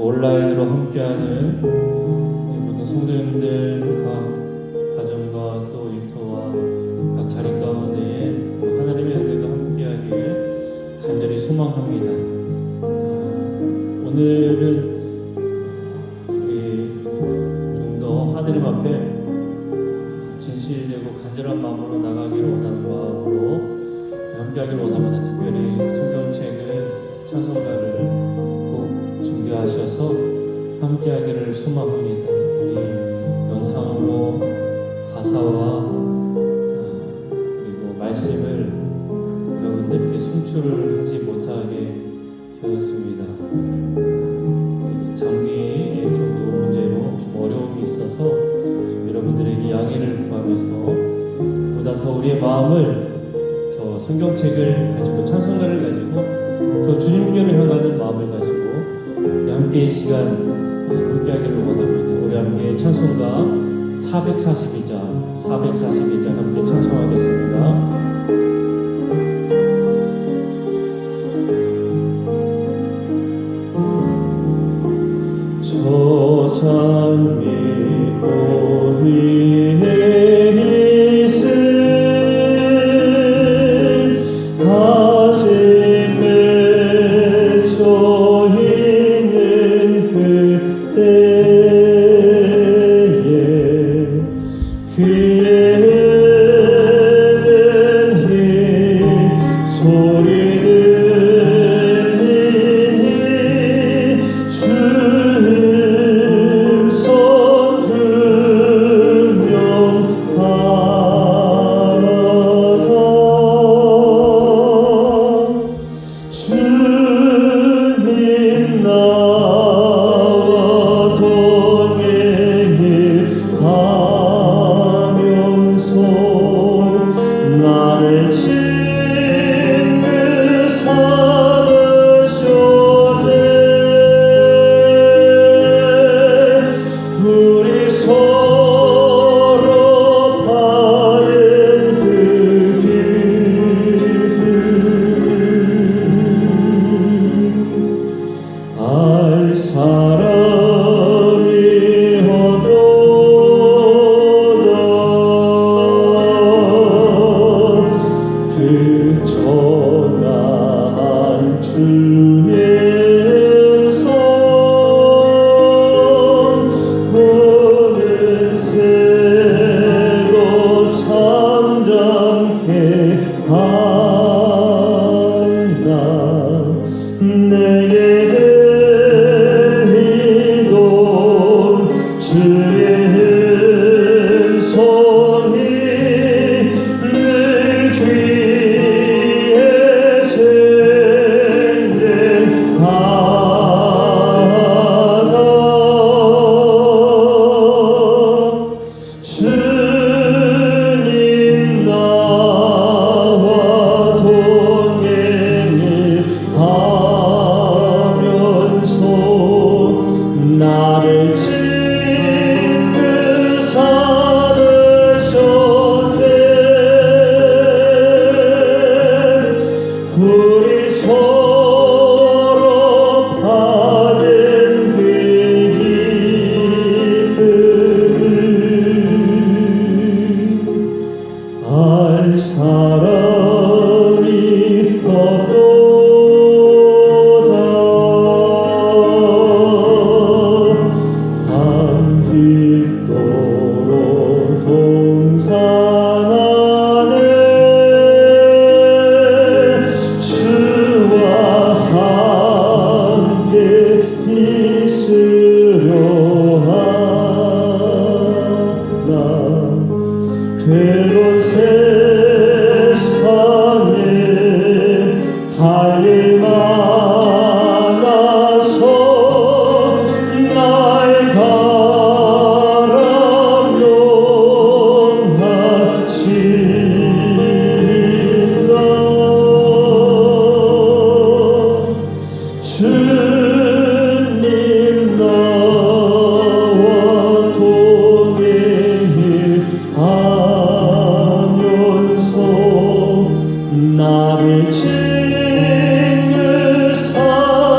온라인으로 함께하는 모든 성도님들과 가정과 또 일터와 각 자리 가운데에 하나님의 은혜가 함께하길 간절히 소망합니다. 오늘은 우리 좀 더 하나님 앞에 진실되고 간절한 마음으로 나가기를 원하는 마음으로 함께하기를 원합니다. 특별히 성경책을 찬송가를 꼭 준비하셔서 함께하기를 소망합니다. 우리 영상으로 가사와 그리고 말씀을 여러분들께 송출을 하지 못하게 되었습니다. 장비의 좀 문제로 좀 어려움이 있어서 좀 여러분들에게 양해를 구하면서 그보다 더 우리의 마음을 더 성경책을 가지고 찬송가를 가지고 더 주님께로 향하는 마음을 가지고 우리 함께 이 시간 함께하기를 원합니다. 우리 함께 찬송가 442장 함께 찬송하겠습니다. 저 장미 고리에 있을 가슴 맺혀 있는 그때에 귀에 들린 소리 친구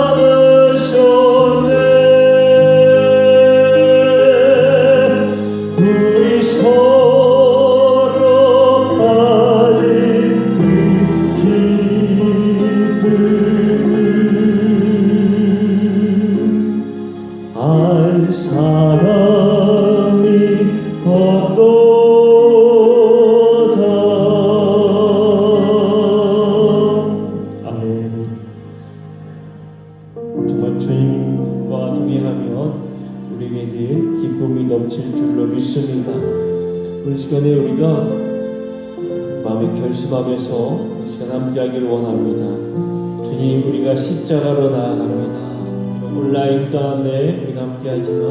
삼으셨네. 넘칠 줄로 믿습니다. 오늘 시간에 우리가 마음에 결심하면서 이 시간 함께하기를 원합니다. 주님, 우리가 십자가로 나아갑니다. 우리가 온라인 가운데 우리가 함께하지만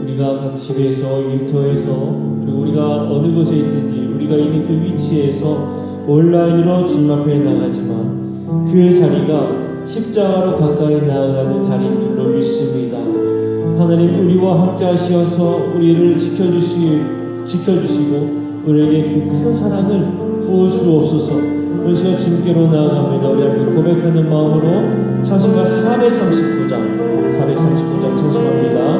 우리가 각 집에서, 일터에서, 그리고 우리가 어느 곳에 있든지 우리가 있는 그 위치에서 온라인으로 주님 앞에 나가지만 그 자리가 십자가로 가까이 나아가는 자리인 줄로 믿습니다. 하나님, 우리와 함께 하시어서 우리를 지켜주시고 우리에게 그 큰 사랑을 부어주옵소서. 오늘 시간 주님께로 나아갑니다. 우리 함께 고백하는 마음으로 찬송가 439장 찬송합니다.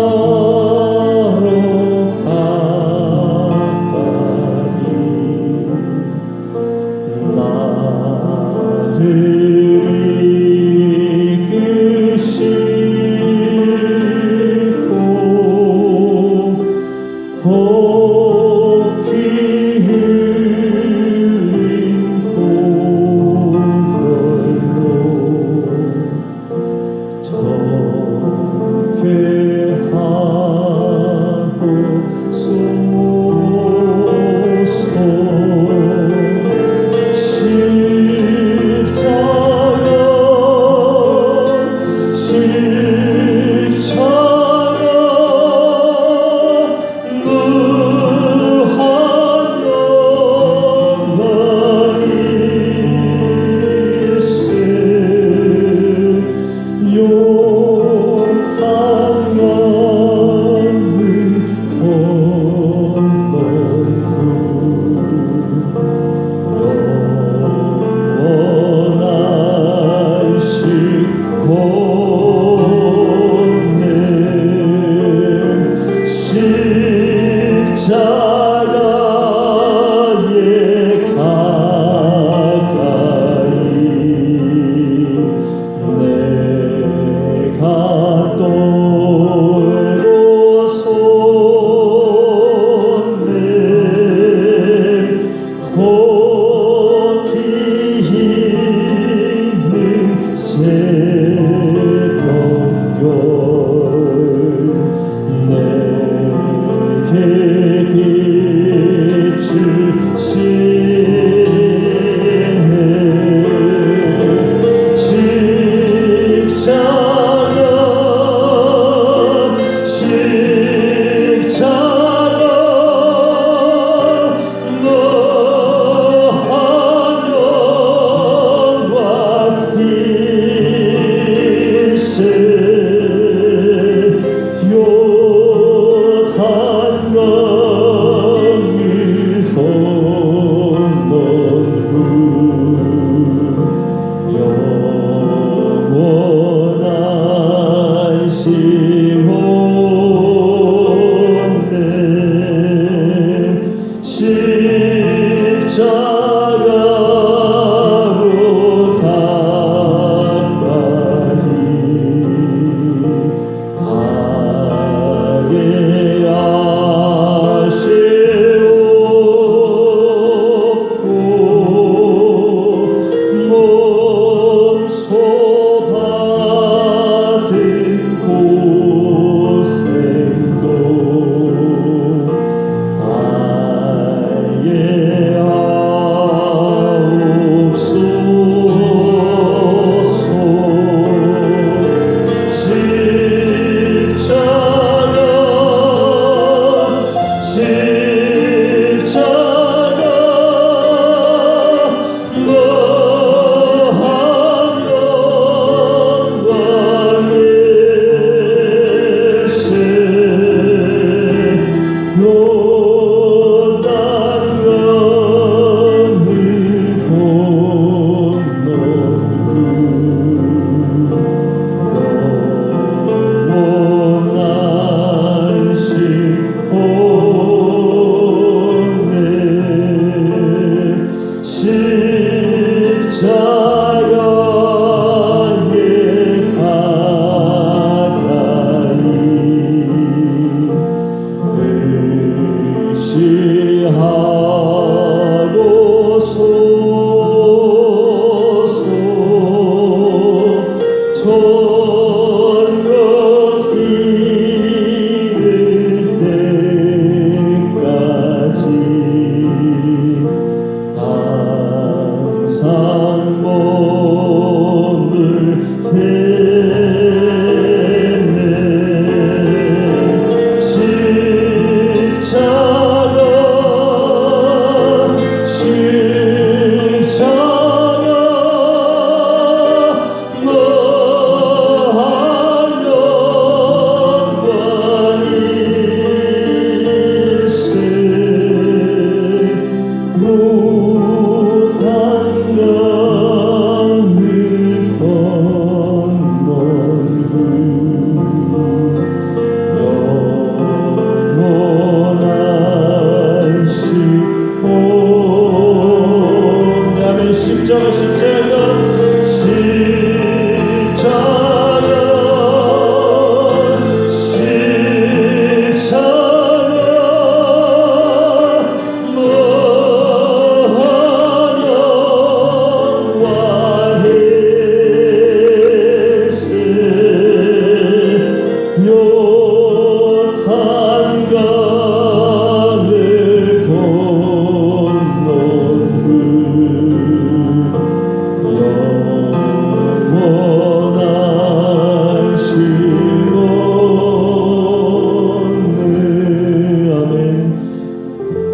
십자가로 가까이 나를 이끄시고 깊이 흘린 보혈로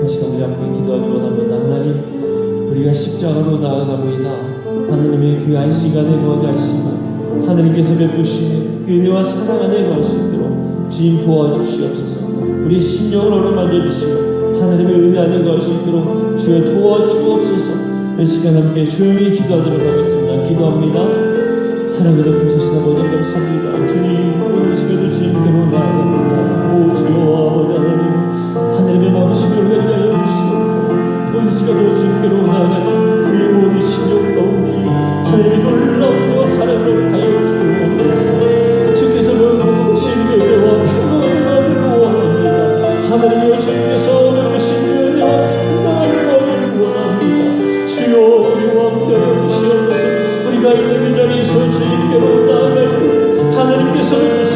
이 시간 우리 함께 기도하기 원합니다. 하나님, 우리가 십자가로 나아갑니다. 하나님의 그 안시간에 거하시고 하나님께서 베푸시는 그 은혜와 사랑 안에 거할 수 있도록 주님 도와주시옵소서. 우리 심령을 어루만져 주시고 하나님의 은혜 안에 거할 수 있도록 주여 도와주옵소서. 이 시간 함께 조용히 기도하도록 하겠습니다. 기도합니다. 사랑의 풍성하신 아버지 감사합니다. 주님, 오늘 시간도 주님께로 나아갑니다. 오 주여 아버지 하나님, 하나님의 마음심을 가리하여 주시옵고 오늘 시간도 주님께로 나아가는 우리의 모든 심령 가운데 하나님의 놀라운 은혜와 사랑을 가여 주옵소서. 주께서 베푸신 그 은혜와 평강의 마음을 원합니다. 하나님의 주님께서 베푸신 그 은혜와 평강의 마음을 원합니다. 주여 우리와 함께하여 주시옵소서. 우리가 있는 그 자리에서 주님께로 나아갈 때 하나님께서 베푸신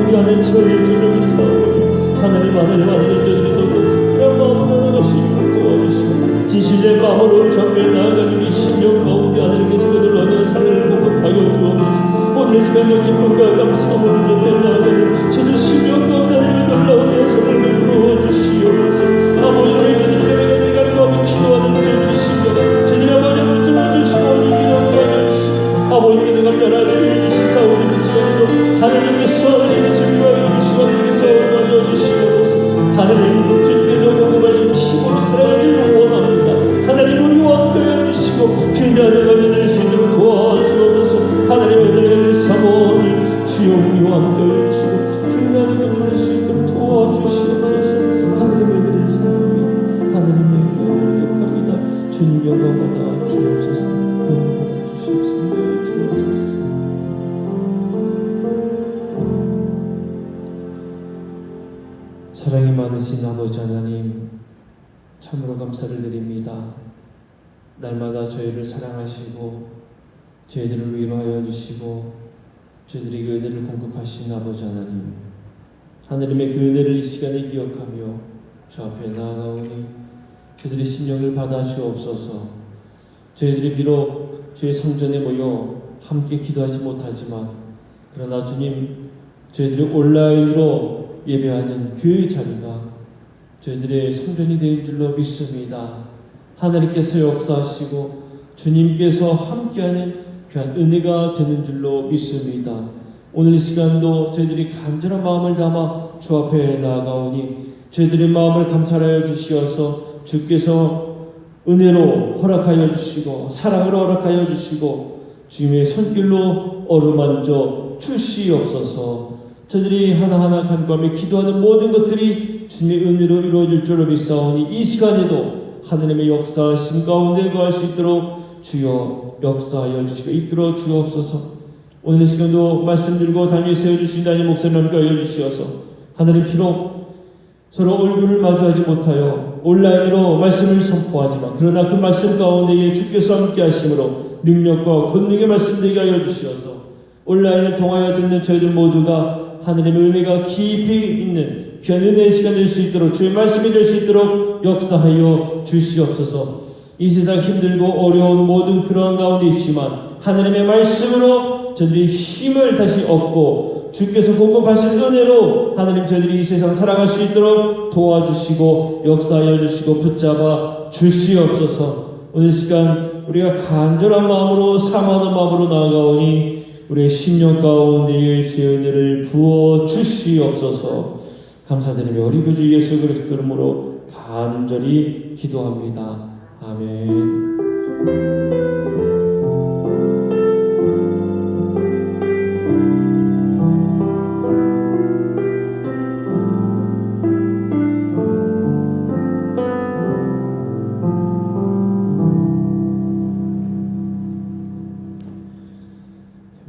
우리 안에 처할 줄을 믿사오니 하나님 저들이 더욱더 확실한 마음으로 나아갈 수 있도록 도와주시고 진실된 마음으로 주 앞에 나아가는 우리 심령 가운데 하나님께서 그들 언어의 사랑을 공급하여 주옵소서. 오늘 시간도 기쁨과 감사함으로 주 앞에 나아가는 저들 심령 가운데 하나님의 놀라운 사랑을 베풀어 주시옵소서. 아버지 하나님, 저들이 저에게 간구하며 기도하는 저들의 심령, 저들이 아버지 먼저 와주시고 기도하는 와주시고 아버지께서 간절하게 해주시사 오늘 이 시간에도 하나님의 준비하여 주시고 하나님께서 어루만져 주시옵소서. 하나님, 주님께서 공급하신 심으로 살아가기를 원합니다. 하나님, 우리와 함께하여 주시고 그 안에 가면 수 있도록 도와주옵소서. 하나님의 은혜를 사모니 주여 우리와 함께하여 주시고 그 안에 가면 수 있도록 도와주시옵소서. 하나님의 은혜를 사모합니다. 하나님의 그 은혜를 역합니다. 주님 영광 받아 주옵소서. 영광 받아 주시옵소서. 주옵소서. 사랑이 많으신 아버지 하나님, 참으로 감사를 드립니다. 날마다 저희를 사랑하시고 저희들을 위로하여 주시고 저희들에게 은혜를 공급하신 아버지 하나님, 하나님의 그 은혜를 이 시간에 기억하며 주 앞에 나아가오니 저희들의 심령을 받아 주옵소서. 저희들이 비록 주의 성전에 모여 함께 기도하지 못하지만 그러나 주님, 저희들이 온라인으로 예배하는 그 자리가 저희들의 성전이 된 줄로 믿습니다. 하나님께서 역사하시고 주님께서 함께하는 귀한 은혜가 되는 줄로 믿습니다. 오늘 이 시간도 저희들이 간절한 마음을 담아 주 앞에 나아가오니 저희들의 마음을 감찰하여 주시어서 주께서 은혜로 허락하여 주시고 사랑으로 허락하여 주시고 주님의 손길로 어루만져 주시옵소서. 저희들이 하나하나 간구하며 기도하는 모든 것들이 주님의 은혜로 이루어질 줄로 믿사오니 이 시간에도 하나님의 역사하심 가운데 거할 수 있도록 주여 역사하여 주시고 이끌어 주옵소서. 오늘 이 시간도 말씀 들고 단위에 세워주신 담임 목사님과 하여 주시어서 하나님, 비록 서로 얼굴을 마주하지 못하여 온라인으로 말씀을 선포하지만 그러나 그 말씀 가운데에 주께서 함께 하심으로 능력과 권능의 말씀 되게 하여 주시어서 온라인을 통하여 듣는 저희들 모두가 하나님의 은혜가 깊이 있는 귀한 은혜의 시간 될 수 있도록 주의 말씀이 될 수 있도록 역사하여 주시옵소서. 이 세상 힘들고 어려운 모든 그러한 가운데 있지만 하나님의 말씀으로 저들이 힘을 다시 얻고 주께서 공급하신 은혜로 하나님 저희들이 이 세상 살아갈 수 있도록 도와주시고 역사하여 주시고 붙잡아 주시옵소서. 오늘 시간 우리가 간절한 마음으로 사모하는 마음으로 나아가오니 우리의 심령 가운데에 주의 은혜를 부어 주시옵소서. 감사드리며 우리 구주 예수 그리스도 이름으로 간절히 기도합니다. 아멘.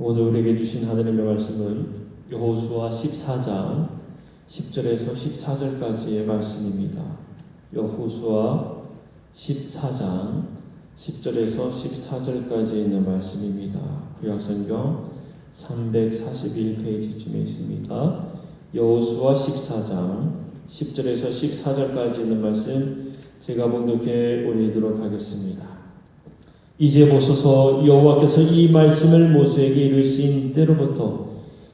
오늘 우리에게 주신 하나님의 말씀은 여호수아 14장 10절에서 14절까지의 말씀입니다. 여호수아 14장 10절에서 14절까지 있는 말씀입니다. 구약성경 341페이지쯤에 있습니다. 여호수아 14장 10절에서 14절까지 있는 말씀 제가 봉독해 올리도록 하겠습니다. 이제 보소서, 여호와께서 이 말씀을 모세에게 이르신 때로부터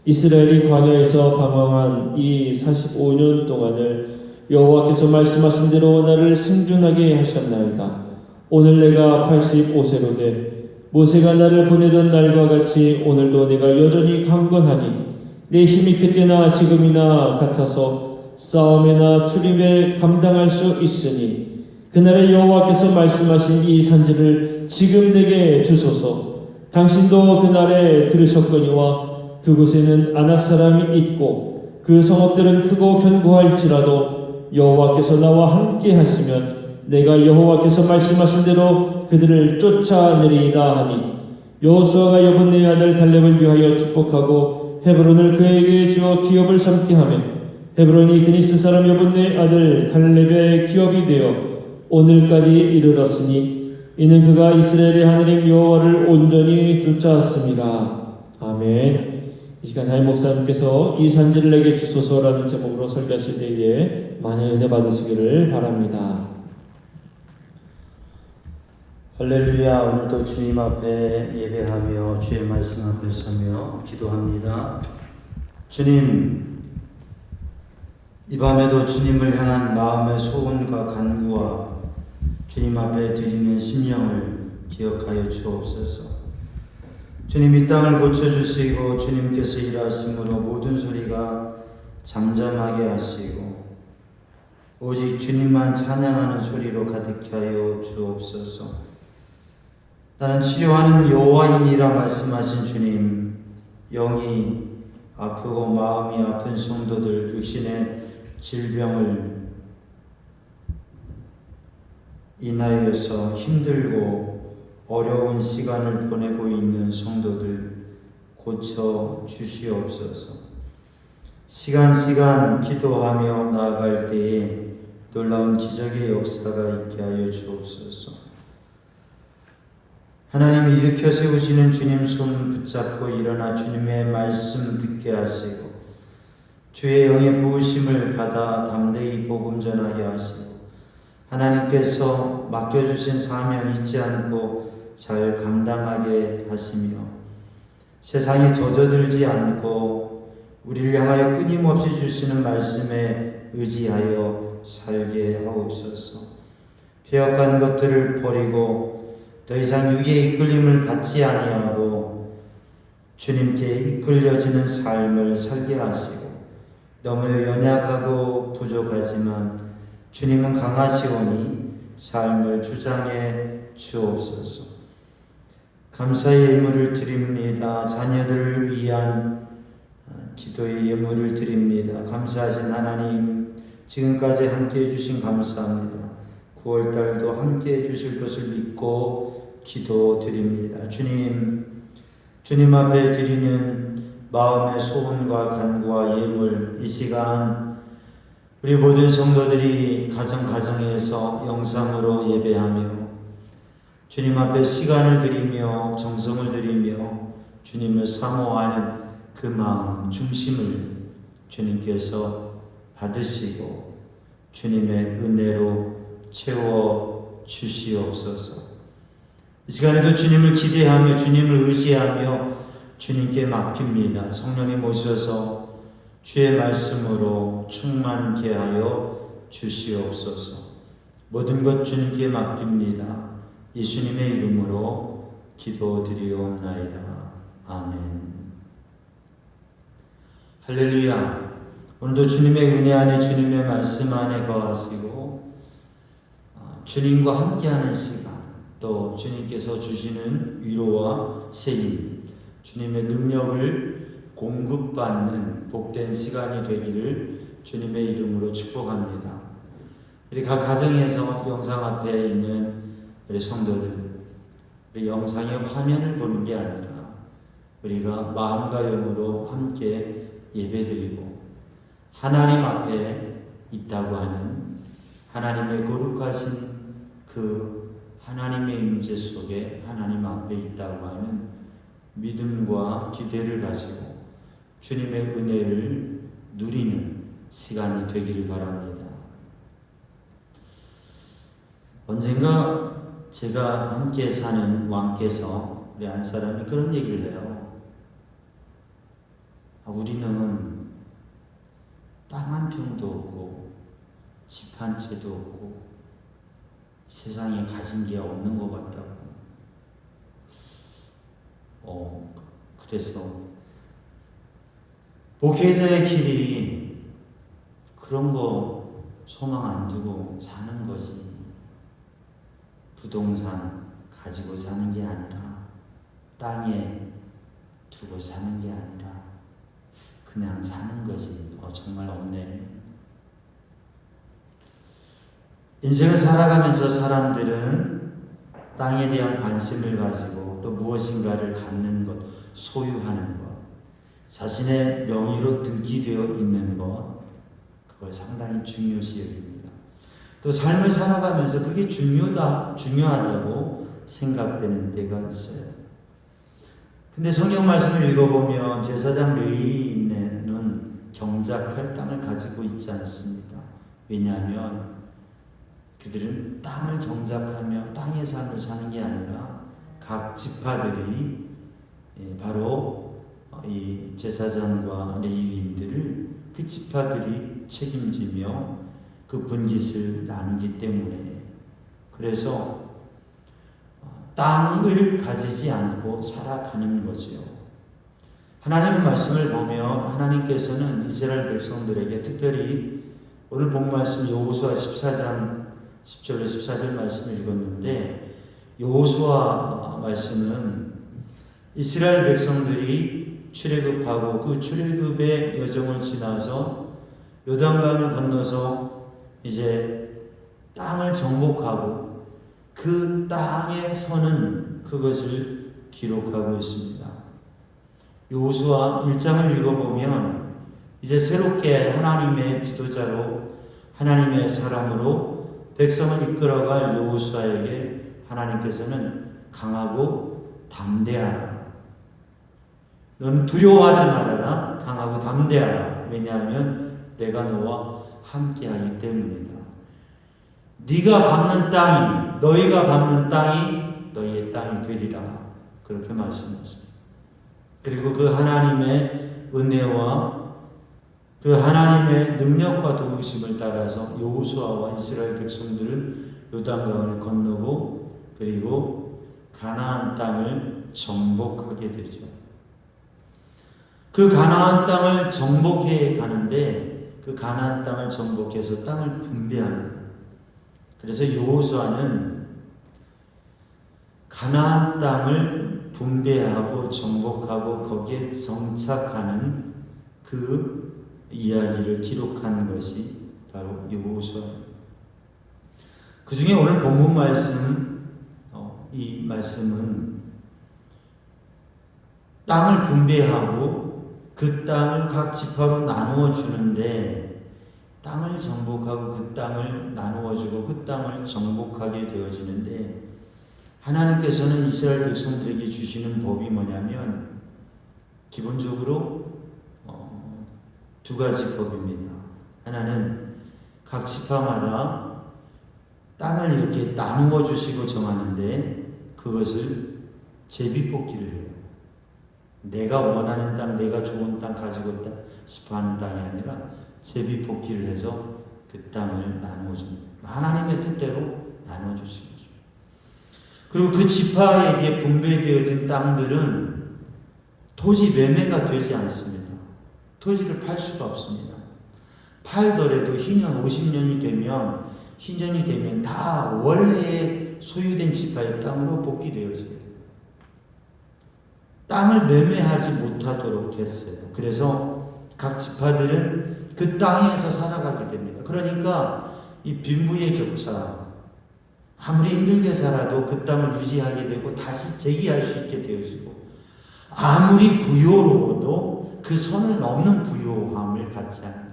이스라엘이 광야에서 방황한 이 45년 동안을 여호와께서 말씀하신 대로 나를 승준하게 하셨나이다. 오늘 내가 85세로 돼 모세가 나를 보내던 날과 같이 오늘도 내가 여전히 강건하니 내 힘이 그때나 지금이나 같아서 싸움에나 출입에 감당할 수 있으니 그날에 여호와께서 말씀하신 이 산지를 지금 내게 주소서. 당신도 그날에 들으셨거니와 그곳에는 아낙 사람이 있고 그 성읍들은 크고 견고할지라도 여호와께서 나와 함께 하시면 내가 여호와께서 말씀하신 대로 그들을 쫓아내리이다 하니 여호수아가 여분네 아들 갈렙을 위하여 축복하고 헤브론을 그에게 주어 기업을 삼게 하며 헤브론이 그니스 사람 여분네 아들 갈렙의 기업이 되어 오늘까지 이르렀으니 이는 그가 이스라엘의 하나님 여호와를 온전히 쫓아왔습니다. 아멘. 이 시간 담임 목사님께서 이 산지를 내게 주소서라는 제목으로 설교하실 때에 많은 은혜 받으시기를 바랍니다. 할렐루야. 오늘도 주님 앞에 예배하며 주의 말씀 앞에 서며 기도합니다. 주님, 이 밤에도 주님을 향한 마음의 소원과 간구와 주님 앞에 드리는 심령을 기억하여 주옵소서. 주님, 이 땅을 고쳐주시고 주님께서 일하심으로 모든 소리가 잠잠하게 하시고 오직 주님만 찬양하는 소리로 가득히 하여 주옵소서. 나는 치료하는 여호와이니라 말씀하신 주님, 영이 아프고 마음이 아픈 성도들, 육신의 질병을 인하여서 힘들고 어려운 시간을 보내고 있는 성도들 고쳐 주시옵소서. 시간 기도하며 나아갈 때에 놀라운 기적의 역사가 있게 하여 주옵소서. 하나님이 일으켜 세우시는 주님 손 붙잡고 일어나 주님의 말씀 듣게 하시고 주의 영의 부으심을 받아 담대히 복음 전하게 하시고 하나님께서 맡겨주신 사명 잊지 않고 잘 감당하게 하시며 세상에 젖어들지 않고 우리를 향하여 끊임없이 주시는 말씀에 의지하여 살게 하옵소서. 배역한 것들을 버리고 더 이상 육의 이끌림을 받지 아니하고 주님께 이끌려지는 삶을 살게 하시고 너무 연약하고 부족하지만 주님은 강하시오니 삶을 주장해 주옵소서. 감사의 예물을 드립니다. 자녀들을 위한 기도의 예물을 드립니다. 감사하신 하나님, 지금까지 함께해 주신 감사합니다. 9월달도 함께해 주실 것을 믿고 기도드립니다. 주님 앞에 드리는 마음의 소원과 간구와 예물, 이 시간 우리 모든 성도들이 가정에서 영상으로 예배하며 주님 앞에 시간을 드리며 정성을 드리며 주님을 사모하는 그 마음 중심을 주님께서 받으시고 주님의 은혜로 채워 주시옵소서. 이 시간에도 주님을 기대하며 주님을 의지하며 주님께 맡깁니다. 성령님 오셔서 주의 말씀으로 충만케 하여 주시옵소서. 모든 것 주님께 맡깁니다. 예수님의 이름으로 기도드리옵나이다. 아멘. 할렐루야. 오늘도 주님의 은혜 안에 주님의 말씀 안에 거하시고 주님과 함께하는 시간, 또 주님께서 주시는 위로와 세임, 주님의 능력을 공급받는 복된 시간이 되기를 주님의 이름으로 축복합니다. 우리 각 가정에서 영상 앞에 있는 우리 성도들, 우리 영상의 화면을 보는 게 아니라 우리가 마음과 영으로 함께 예배드리고 하나님 앞에 있다고 하는 하나님의 거룩하신 그 하나님의 임재 속에 하나님 앞에 있다고 하는 믿음과 기대를 가지고 주님의 은혜를 누리는 시간이 되기를 바랍니다. 언젠가 제가 함께 사는 왕께서 우리 한 사람이 그런 얘기를 해요. 우리는 땅 한 평도 없고 집 한 채도 없고 세상에 가진 게 없는 것 같다고. 그래서 목회자의 길이 그런 거 소망 안 두고 사는 거지. 부동산 가지고 사는 게 아니라, 땅에 두고 사는 게 아니라 그냥 사는 거지. 정말 없네. 인생을 살아가면서 사람들은 땅에 대한 관심을 가지고 또 무엇인가를 갖는 것, 소유하는 것, 자신의 명의로 등기 되어 있는 것, 그걸 상당히 중요시 여깁니다. 또 삶을 살아가면서 그게 중요하다고 생각되는 때가 있어요. 근데 성경 말씀을 읽어보면 제사장 레위인은 경작할 땅을 가지고 있지 않습니다. 왜냐하면 그들은 땅을 경작하며 땅의 삶을 사는 게 아니라 각 지파들이 바로 이 제사장과 레위인들을 그 지파들이 책임지며 그 분깃을 나누기 때문에, 그래서 땅을 가지지 않고 살아가는 거죠. 하나님의 말씀을 보면 하나님께서는 이스라엘 백성들에게 특별히 오늘 본 말씀 여호수아 14장 10절로 14절 말씀을 읽었는데, 여호수아 말씀은 이스라엘 백성들이 출애굽하고 그 출애굽의 여정을 지나서 요단강을 건너서 이제 땅을 정복하고 그 땅에 서는 그것을 기록하고 있습니다. 여호수아 1장을 읽어보면 이제 새롭게 하나님의 지도자로, 하나님의 사람으로 백성을 이끌어갈 여호수아에게 하나님께서는 강하고 담대하라, 너는 두려워하지 말아라, 강하고 담대하라, 왜냐하면 내가 너와 함께하기 때문이다. 네가 밟는 땅이, 너희가 밟는 땅이 너희의 땅이 되리라, 그렇게 말씀하셨습니다. 그리고 그 하나님의 은혜와 그 하나님의 능력과 도우심을 따라서 여호수아와 이스라엘 백성들은 요단강을 건너고 그리고 가나안 땅을 정복하게 되죠. 그 가나안 땅을 정복해 가는데 그 가나안 땅을 정복해서 땅을 분배합니다. 그래서 여호수아는 가나안 땅을 분배하고 정복하고 거기에 정착하는 그 이야기를 기록한 것이 바로 여호수아입니다. 그 중에 오늘 본문 말씀, 이 말씀은 땅을 분배하고 그 땅을 각 지파로 나누어 주는데, 땅을 정복하고 그 땅을 나누어 주고 그 땅을 정복하게 되어지는데, 하나님께서는 이스라엘 백성들에게 주시는 법이 뭐냐면 기본적으로 두 가지 법입니다. 하나는 각 지파마다 땅을 이렇게 나누어 주시고 정하는데 그것을 제비뽑기를 해요. 내가 원하는 땅, 내가 좋은 땅 가지고 있다 싶어 하는 땅이 아니라 제비뽑기를 해서 그 땅을 나누어 줍니다. 하나님의 뜻대로 나누어 주시는 거죠. 그리고 그 지파에게 분배되어진 땅들은 토지 매매가 되지 않습니다. 토지를 팔 수가 없습니다. 팔더라도 희년 50년이 되면 다 원래 소유된 지파의 땅으로 복귀되어지게 됩니다. 땅을 매매하지 못하도록 했어요. 그래서 각 지파들은 그 땅에서 살아가게 됩니다. 그러니까 이 빈부의 격차, 아무리 힘들게 살아도 그 땅을 유지하게 되고 다시 재기할 수 있게 되어지고, 아무리 부요로워도 그 선을 넘는 부요함을 갖지 않는다.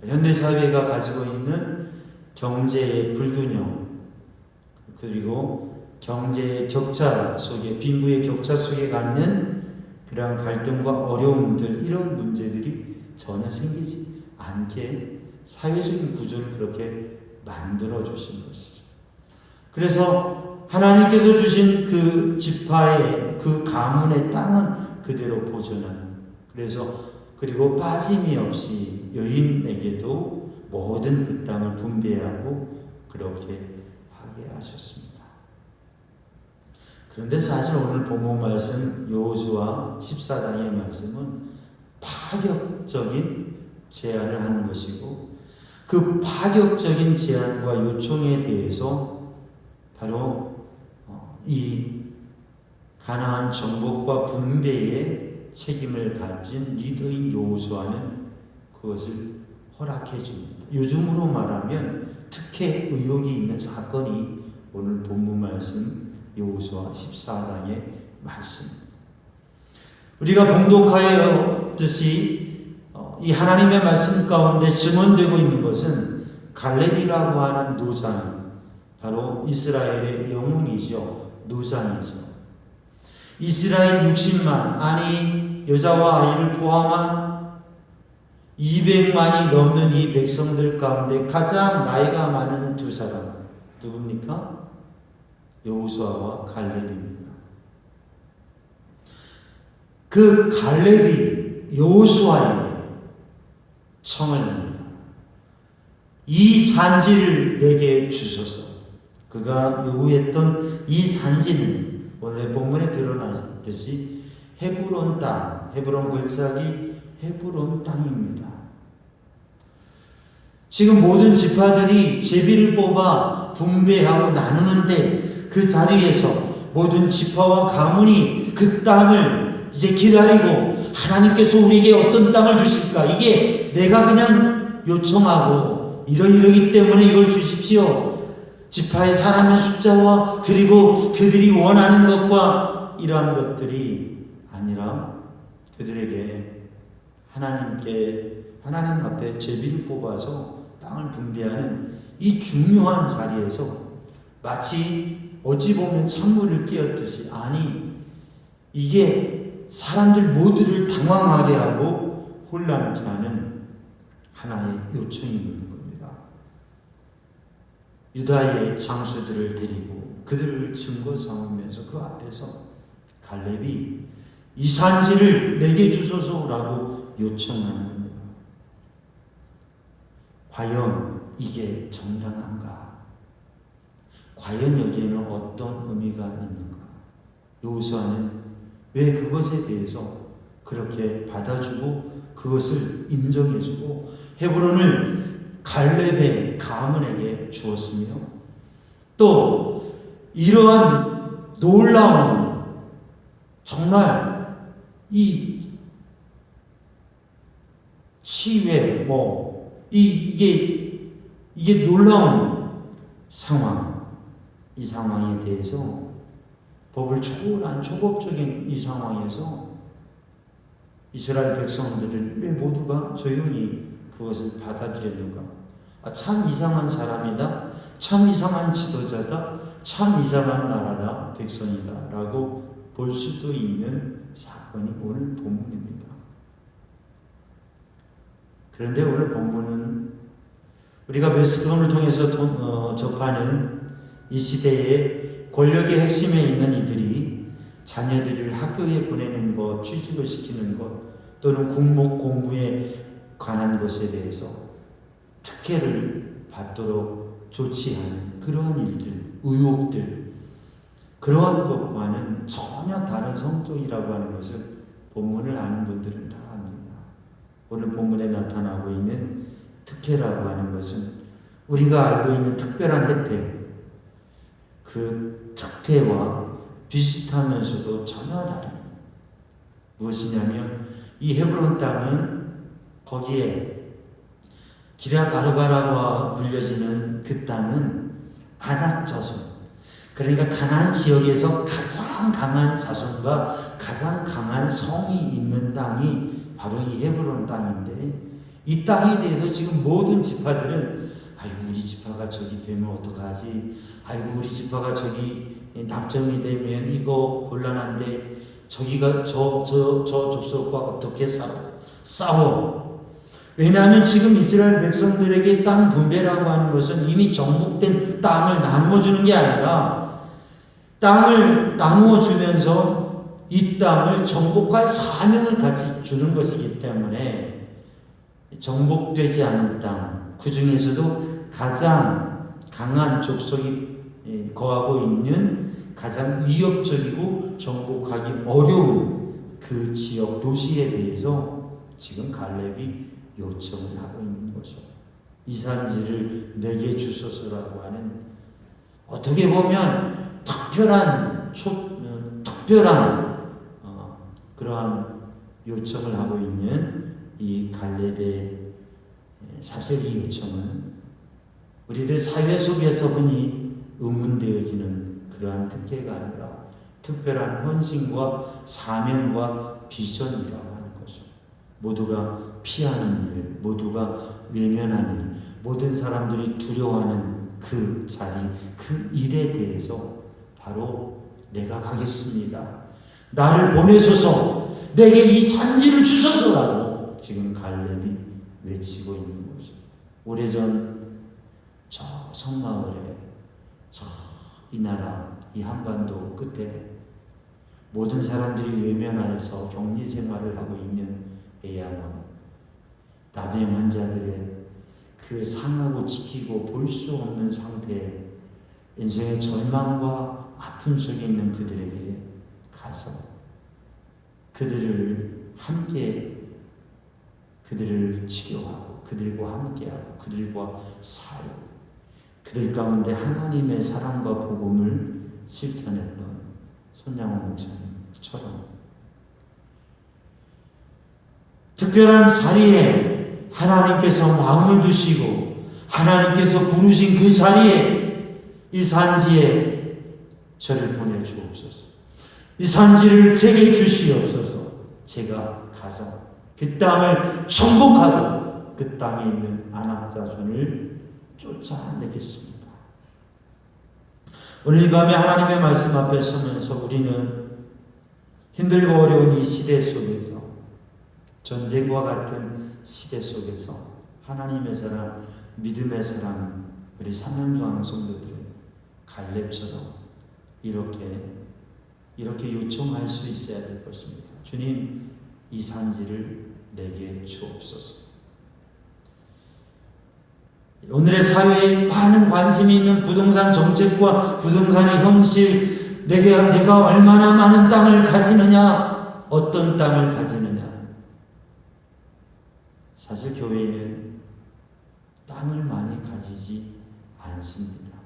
현대사회가 가지고 있는 경제의 불균형, 그리고 경제의 격차 속에, 빈부의 격차 속에 갖는 그러한 갈등과 어려움들, 이런 문제들이 전혀 생기지 않게 사회적인 구조를 그렇게 만들어 주신 것이죠. 그래서 하나님께서 주신 그 지파의, 그 가문의 땅은 그대로 보존하는, 그래서 그리고 빠짐이 없이 여인에게도 모든 그 땅을 분배하고 그렇게 하게 하셨습니다. 그런데 사실 오늘 본문 말씀 여호수아 14장의 말씀은 파격적인 제안을 하는 것이고 그 파격적인 제안과 요청에 대해서 바로 이 가나안 정복과 분배의 책임을 가진 리더인 여호수아는 그것을 허락해 줍니다. 요즘으로 말하면 특혜 의혹이 있는 사건이 오늘 본문 말씀 여호수아 14장의 말씀. 우리가 봉독하였듯이 이 하나님의 말씀 가운데 증언되고 있는 것은 갈렙이라고 하는 노장, 바로 이스라엘의 영웅이죠. 노장이죠. 이스라엘 60만, 아니 여자와 아이를 포함한 200만이 넘는 이 백성들 가운데 가장 나이가 많은 두 사람 누굽니까? 여호수아와 갈렙입니다. 그 갈렙이 여호수아에게 청을 합니다. 이 산지를 내게 주소서. 그가 요구했던 이 산지는 오늘 본문에 드러났듯이 헤브론 땅, 헤브론 골짜기 헤브론 땅입니다. 지금 모든 지파들이 제비를 뽑아 분배하고 나누는데 그 자리에서 모든 지파와 가문이 그 땅을 이제 기다리고 하나님께서 우리에게 어떤 땅을 주실까? 이게 내가 그냥 요청하고 이러이러기 때문에 이걸 주십시오. 지파의 사람의 숫자와 그리고 그들이 원하는 것과 이러한 것들이 아니라 그들에게 하나님 앞에 제비를 뽑아서 땅을 분배하는 이 중요한 자리에서 마치 어찌 보면 찬물을 끼얹듯이, 아니 이게 사람들 모두를 당황하게 하고 혼란케 하는 하나의 요청이 있는 겁니다. 유다의 장수들을 데리고 그들을 증거 삼으면서 그 앞에서 갈렙이 이 산지를 내게 주소서라고 요청하는 겁니다. 과연 이게 정당한가? 과연 여기에는 어떤 의미가 있는가? 여호수아는 왜 그것에 대해서 그렇게 받아주고 그것을 인정해주고 헤브론을 갈렙의 가문에게 주었으며 또 이러한 놀라운 정말 이 치외 이게 놀라운 상황, 이 상황에 대해서 법을 초월한 초법적인 이 상황에서 이스라엘 백성들은 왜 모두가 조용히 그것을 받아들였는가? 참 이상한 사람이다, 참 이상한 지도자다, 참 이상한 나라다, 백성이다 라고 볼 수도 있는 사건이 오늘 본문입니다. 그런데 오늘 본문은 우리가 매스컴을 통해서 접하는 이 시대의 권력의 핵심에 있는 이들이 자녀들을 학교에 보내는 것, 취직을 시키는 것, 또는 국목 공부에 관한 것에 대해서 특혜를 받도록 조치하는 그러한 일들, 의혹들, 그러한 것과는 전혀 다른 성격이라고 하는 것을 본문을 아는 분들은 다 압니다. 오늘 본문에 나타나고 있는 특혜라고 하는 것은 우리가 알고 있는 특별한 혜택, 그 특혜와 비슷하면서도 전혀 다른 무엇이냐면 이 헤브론 땅은 거기에 기럇 아르바라고 불려지는 그 땅은 아낙 자손, 그러니까 가나안 지역에서 가장 강한 자손과 가장 강한 성이 있는 땅이 바로 이 헤브론 땅인데, 이 땅에 대해서 지금 모든 지파들은 아이고 우리 지파가 저기 되면 어떡하지, 아이고 우리 지파가 저기 낙점이 되면 이거 곤란한데 저기가 저 족속과 어떻게 싸워. 왜냐하면 지금 이스라엘 백성들에게 땅 분배라고 하는 것은 이미 정복된 땅을 나누어 주는 게 아니라 땅을 나누어 주면서 이 땅을 정복할 사명을 같이 주는 것이기 때문에 정복되지 않은 땅, 그 중에서도 가장 강한 족속이 거하고 있는 가장 위협적이고 정복하기 어려운 그 지역 도시에 대해서 지금 갈렙이 요청을 하고 있는 거죠. 이 산지를 내게 주소서라고 하는, 어떻게 보면 특별한 그러한 요청을 하고 있는 이 갈렙의, 사실 이 요청은 우리들 사회 속에서 흔히 의문되어지는 그러한 특혜가 아니라 특별한 헌신과 사명과 비전이라고 하는 거죠. 모두가 피하는 일, 모두가 외면하는 일, 모든 사람들이 두려워하는 그 자리, 그 일에 대해서 바로 내가 가겠습니다, 나를 보내소서, 내게 이 산지를 주소서라고 지금 갈렙이 외치고 있는 거죠. 오래전 저 성마을에, 저 이 나라, 이 한반도 끝에 모든 사람들이 외면하여서 격리 생활을 하고 있는 애양원, 나병 환자들의 그 상하고 지키고 볼 수 없는 상태에 인생의 절망과 아픔 속에 있는 그들에게 가서 그들을 치료하고 그들과 함께하고 그들과 살고 그들 가운데 하나님의 사랑과 복음을 실천했던 손양원 목사님처럼 특별한 자리에 하나님께서 마음을 두시고 하나님께서 부르신 그 자리에, 이 산지에 저를 보내주옵소서, 이 산지를 제게 주시옵소서, 제가 가서 그 땅을 정복하고 그 땅에 있는 안악자손을 쫓아내겠습니다. 오늘 이 밤에 하나님의 말씀 앞에 서면서 우리는 힘들고 어려운 이 시대 속에서, 전쟁과 같은 시대 속에서 하나님의 사람, 믿음의 사람, 우리 삼양조항 성도들은 갈렙처럼 이렇게 요청할 수 있어야 될 것입니다. 주님, 이 산지를 내게 주옵소서. 오늘의 사회에 많은 관심이 있는 부동산 정책과 부동산의 현실, 내가 얼마나 많은 땅을 가지느냐, 어떤 땅을 가지느냐. 사실 교회는 땅을 많이 가지지 않습니다.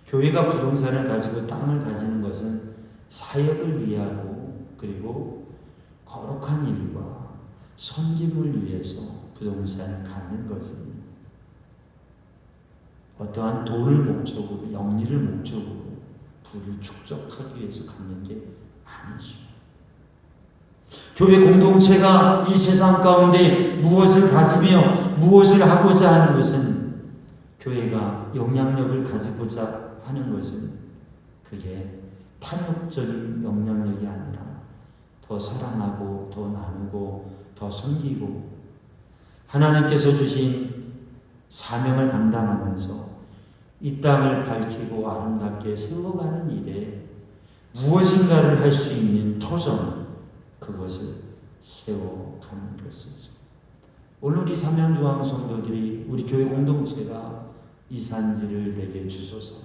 교회가 부동산을 가지고 땅을 가지는 것은 사역을 위하고 그리고 거룩한 일과 섬김을 위해서 부동산을 갖는 것입니다. 어떠한 돈을 목적으로, 영리를 목적으로 부를 축적하기 위해서 갖는 게 아니죠. 교회 공동체가 이 세상 가운데 무엇을 가지며 무엇을 하고자 하는 것은, 교회가 영향력을 가지고자 하는 것은 그게 탐욕적인 영향력이 아니라 더 사랑하고 더 나누고 더 섬기고 하나님께서 주신 사명을 감당하면서 이 땅을 밝히고 아름답게 세워가는 일에 무엇인가를 할 수 있는 터전, 그것을 세워가는 것이죠. 오늘 우리 삼양조항 성도들이, 우리 교회 공동체가 이 산지를 내게 주소서,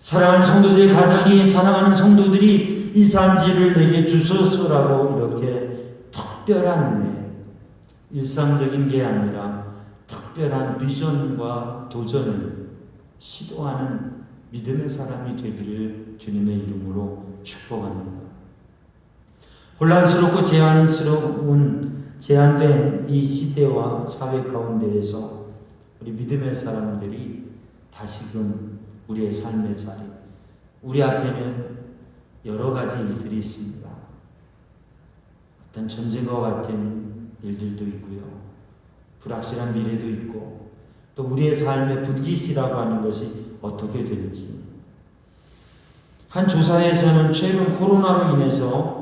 사랑하는 성도들의 가정이, 사랑하는 성도들이 이 산지를 내게 주소서라고 이렇게 특별한 은혜, 일상적인 게 아니라 특별한 비전과 도전을 시도하는 믿음의 사람이 되기를 주님의 이름으로 축복합니다. 혼란스럽고 제한된 이 시대와 사회 가운데에서 우리 믿음의 사람들이 다시금 우리의 삶의 자리, 우리 앞에는 여러 가지 일들이 있습니다. 어떤 전쟁과 같은 일들도 있고요. 불확실한 미래도 있고, 또 우리의 삶의 분기시라고 하는 것이 어떻게 될지. 한 조사에서는 최근 코로나로 인해서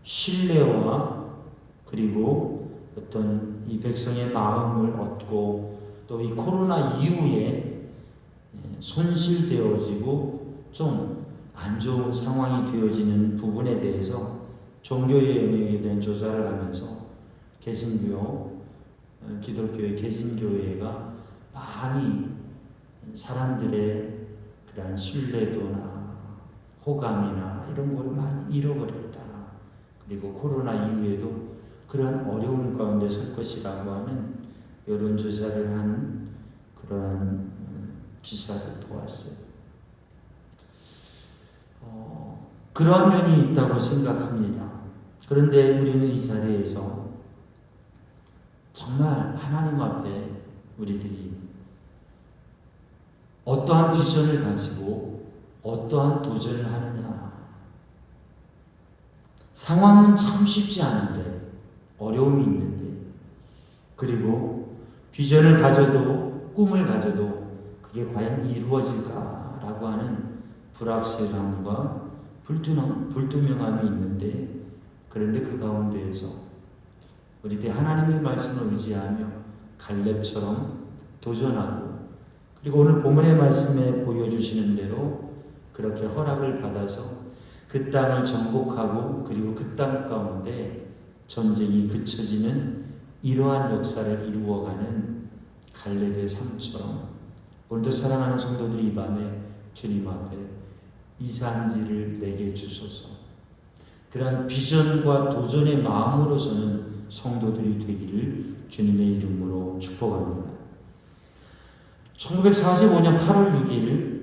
신뢰와 그리고 어떤 이 백성의 마음을 얻고 또 이 코로나 이후에 손실되어지고 좀 안 좋은 상황이 되어지는 부분에 대해서 종교의 영역에 대한 조사를 하면서 개신교 기독교의 개신교회가 많이 사람들의 그러한 신뢰도나 호감이나 이런 걸 많이 잃어버렸다. 그리고 코로나 이후에도 그런 어려운 가운데 설 것이라고 하는 여론조사를 한 그러한 기사를 보았어요. 그러한 면이 있다고 생각합니다. 그런데 우리는 이 자리에서 정말 하나님 앞에 우리들이 어떠한 비전을 가지고 어떠한 도전을 하느냐. 상황은 참 쉽지 않은데, 어려움이 있는데, 그리고 비전을 가져도 꿈을 가져도 그게 과연 이루어질까라고 하는 불확실함과 불투명함이 있는데, 그런데 그 가운데에서 우리들이 하나님의 말씀을 의지하며 갈렙처럼 도전하고, 그리고 오늘 본문의 말씀에 보여주시는 대로 그렇게 허락을 받아서 그 땅을 정복하고, 그리고 그 땅 가운데 전쟁이 그쳐지는 이러한 역사를 이루어가는 갈렙의 삶처럼 오늘도 사랑하는 성도들이 이 밤에 주님 앞에 이산지를 내게 주소서. 그러한 비전과 도전의 마음으로서는 성도들이 되기를 주님의 이름으로 축복합니다. 1945년 8월 6일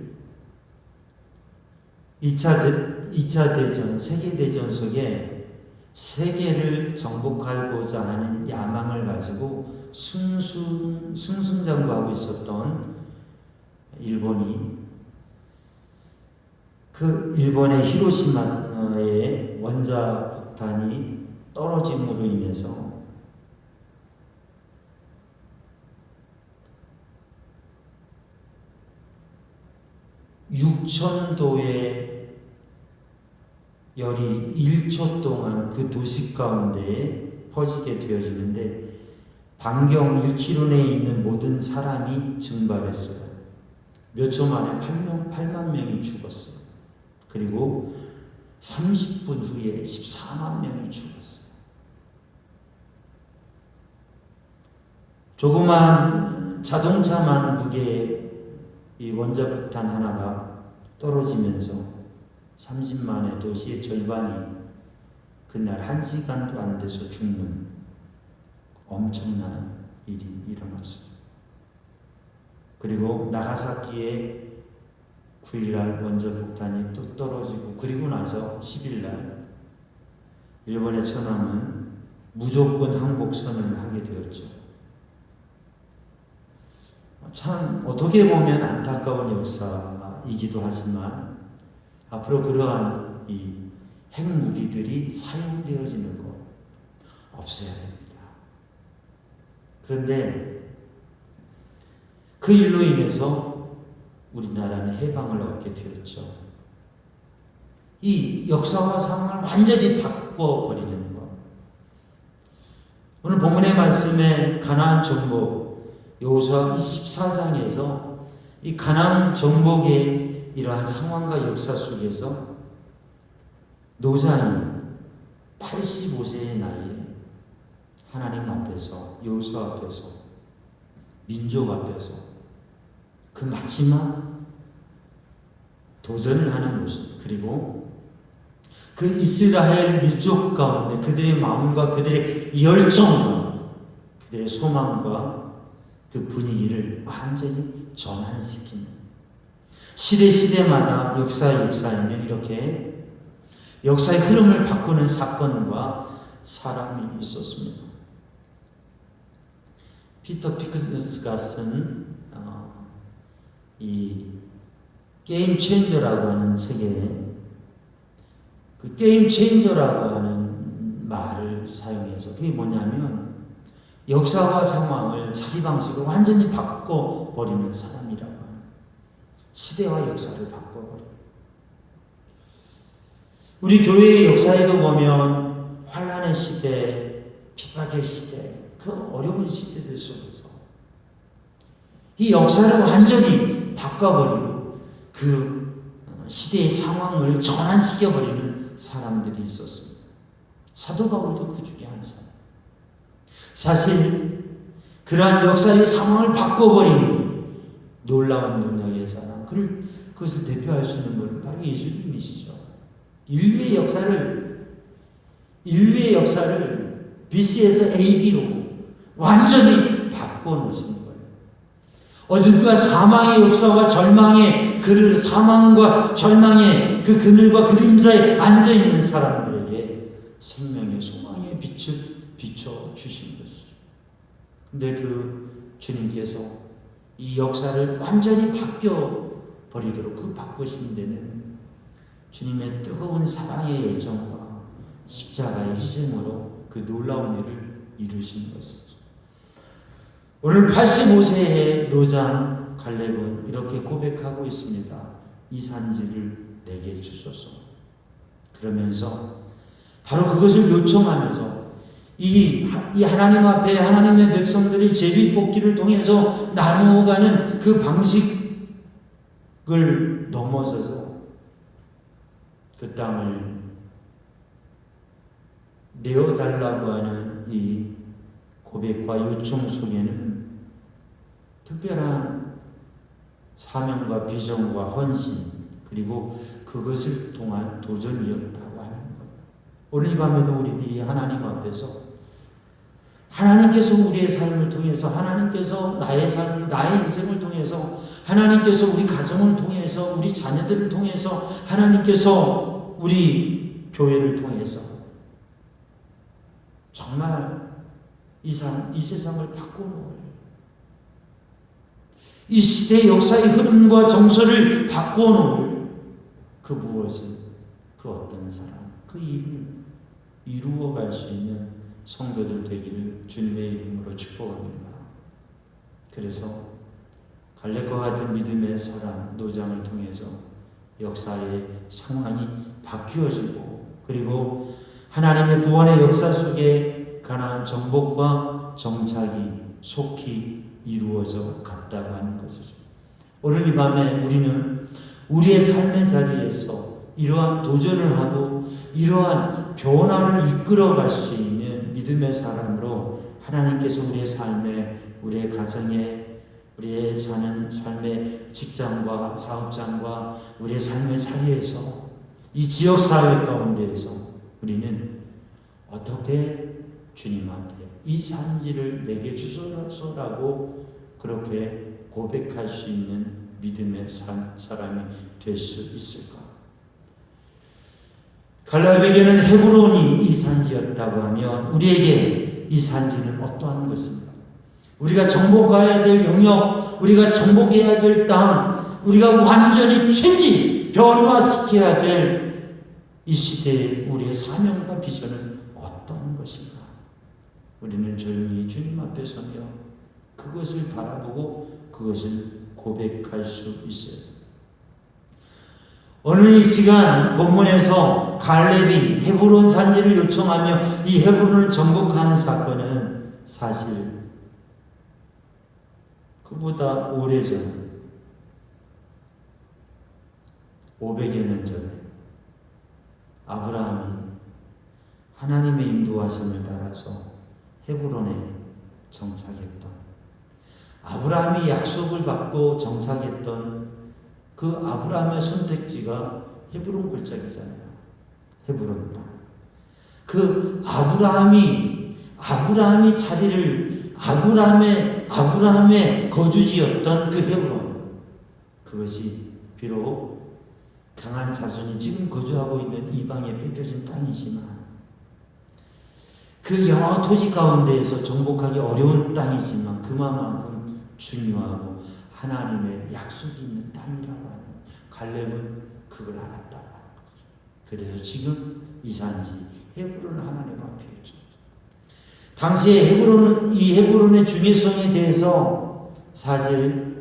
2차 대전, 세계대전 속에 세계를 정복하고자 하는 야망을 가지고 승승장구하고 있었던 일본이 그 일본의 히로시마의 원자폭탄이 떨어짐으로 인해서 (6,000도의) 열이 1초 동안 그 도시 가운데에 퍼지게 되어지는데 반경 1km 내에 있는 모든 사람이 증발했어요. 몇 초 만에 8만 명이 죽었어요. 그리고 30분 후에 14만 명이 죽었어요. 조그만 자동차만 무게의 이 원자폭탄 하나가 떨어지면서 30만의 도시의 절반이 그날 1시간도 안 돼서 죽는 엄청난 일이 일어났어요. 그리고 나가사키에 9일날 원자폭탄이 또 떨어지고, 그리고 나서 10일날 일본의 천황은 무조건 항복선언을 하게 되었죠. 참 어떻게 보면 안타까운 역사이기도 하지만 앞으로 그러한 이 핵무기들이 사용되어지는 것 없어야 됩니다. 그런데 그 일로 인해서 우리나라는 해방을 얻게 되었죠. 이 역사와 상황을 완전히 바꿔버리는 것. 오늘 본문의 말씀에 가나안 정복, 여호수아 24장에서 이 가나안 정복의 이러한 상황과 역사 속에서 노자인 85세의 나이에 하나님 앞에서, 여호수아 앞에서, 민족 앞에서 그 마지막 도전을 하는 모습, 그리고 그 이스라엘 민족 가운데 그들의 마음과 그들의 열정과 그들의 소망과 그 분위기를 완전히 전환시키는, 시대마다 역사에는 이렇게 역사의 흐름을 바꾸는 사건과 사람이 있었습니다. 피터 피크스가 쓴 이 게임 체인저라고 하는 책에 그 게임 체인저라고 하는 말을 사용해서, 그게 뭐냐면 역사와 상황을 자기 방식으로 완전히 바꿔버리는 사람이라고 하는, 시대와 역사를 바꿔버리는. 우리 교회의 역사에도 보면 환란의 시대, 핍박의 시대, 그 어려운 시대들 속에서 이 역사를 완전히 바꿔버리고 그 시대의 상황을 전환시켜버리는 사람들이 있었습니다. 사도 바울도 그 중에 한 사람. 사실 그러한 역사의 상황을 바꿔버리는 놀라운 능력의 사람, 그것을 대표할 수 있는 분은 바로 예수님이시죠. 인류의 역사를 BC에서 AD로 완전히 바꿔놓으신 거예요. 어둠과 사망의 역사와 절망의 사망과 절망의 그 그늘과 그림자에 앉아있는 사람들에게 생명의 소망의 빛을 비춰주신 것이죠. 근데 그 주님께서 이 역사를 완전히 바뀌어버리도록 바꾸신 데는 주님의 뜨거운 사랑의 열정과 십자가의 희생으로 그 놀라운 일을 이루신 것이죠. 오늘 85세의 노장 갈렙은 이렇게 고백하고 있습니다. 이 산지를 내게 주소서. 그러면서 바로 그것을 요청하면서 이 하나님 앞에 하나님의 백성들이 제비뽑기를 통해서 나누어가는 그 방식을 넘어서서 그 땅을 내어달라고 하는 이 고백과 요청 속에는 특별한 사명과 비전과 헌신, 그리고 그것을 통한 도전이었다고 하는 것. 오늘 이 밤에도 우리들이 하나님 앞에서 하나님께서 우리의 삶을 통해서, 하나님께서 나의 인생을 통해서, 하나님께서 우리 가정을 통해서, 우리 자녀들을 통해서, 하나님께서 우리 교회를 통해서 정말 이 세상을 바꿔놓을, 이 시대의 역사의 흐름과 정서를 바꿔놓을 그 무엇을, 그 어떤 사람, 그 일을 이루어갈 수 있는 성도들 되기를 주님의 이름으로 축복합니다. 그래서 갈렙과 같은 믿음의 사람 노장을 통해서 역사의 상황이 바뀌어지고, 그리고 하나님의 구원의 역사 속에 가나안 정복과 정착이 속히 이루어져 갔다고 하는 것이죠. 오늘 이 밤에 우리는 우리의 삶의 자리에서 이러한 도전을 하고 이러한 변화를 이끌어갈 수 있는 믿음의 사람으로 하나님께서 우리의 삶에, 우리의 가정에, 우리의 사는 삶의 직장과 사업장과 우리의 삶의 자리에서, 이 지역사회 가운데에서 우리는 어떻게 주님 앞에 이 산지를 내게 주소서라고 그렇게 고백할 수 있는 믿음의 사람이 될 수 있을까? 갈렙에게는 헤브론이 이 산지였다고 하면 우리에게 이 산지는 어떠한 것인가? 우리가 정복해야 될 영역, 우리가 정복해야 될 땅, 우리가 완전히 변화시켜야 될 이 시대의 우리의 사명과 비전은 어떤 것인가? 우리는 조용히 주님 앞에 서며 그것을 바라보고 그것을 고백할 수 있어요. 오늘 이 시간 본문에서 갈렙이 헤브론 산지를 요청하며 이 헤브론을 정복하는 사건은 사실 그보다 오래전, 500여 년 전에 아브라함이 하나님의 인도하심을 따라서 헤브론에 정착했던, 아브라함이 약속을 받고 정착했던 그 아브라함의 선택지가 헤브론 골짜기잖아요. 헤브론 땅. 그 아브라함이 자리를, 아브라함의 거주지였던 그 헤브론, 그것이 비록 강한 자손이 지금 거주하고 있는 이방에 뺏겨진 땅이지만 그 여러 토지 가운데에서 정복하기 어려운 땅이지만 그만큼 중요하고 하나님의 약속이 있는 땅이라고 하는, 갈렙은 그걸 알았다고 하는 거죠. 그래서 지금 이 산지 헤브론을 하나님 앞에 있죠. 당시에 이 헤브론의 중요성에 대해서 사실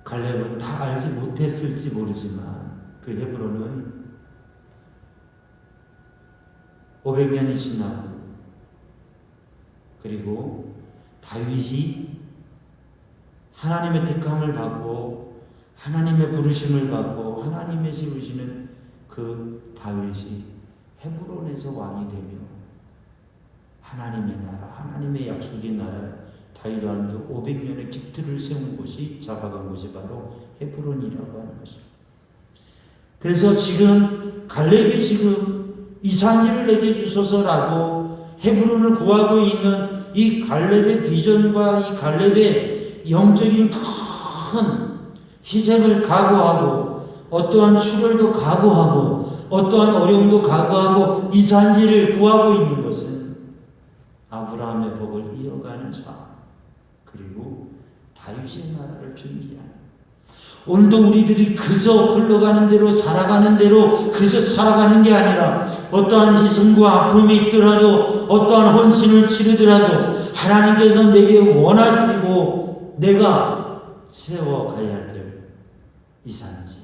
갈렙은 다 알지 못했을지 모르지만 그 헤브론은 500년이 지나고, 그리고 다윗이 하나님의 택함을 받고 하나님의 부르심을 받고 하나님의 세우시는 그 다윗이 헤브론에서 왕이 되며 하나님의 나라, 하나님의 약속의 나라, 다윗 왕조 500년의 기틀을 세운 곳이 잡아간 곳이 바로 헤브론이라고 하는 것입니다. 그래서 지금 갈렙이 지금 이 산지를 내게 주소서라고 헤브론을 구하고 있는 이 갈렙의 비전과 이 갈렙의 영적인 큰 희생을 각오하고 어떠한 출혈도 각오하고 어떠한 어려움도 각오하고 이 산지를 구하고 있는 것은 아브라함의 복을 이어가는 삶, 그리고 다윗의 나라를 준비하는, 오늘도 우리들이 그저 흘러가는 대로 살아가는 대로 그저 살아가는 게 아니라 어떠한 희생과 아픔이 있더라도 어떠한 헌신을 치르더라도 하나님께서 내게 원하시고 내가 세워가야 될 이 산지,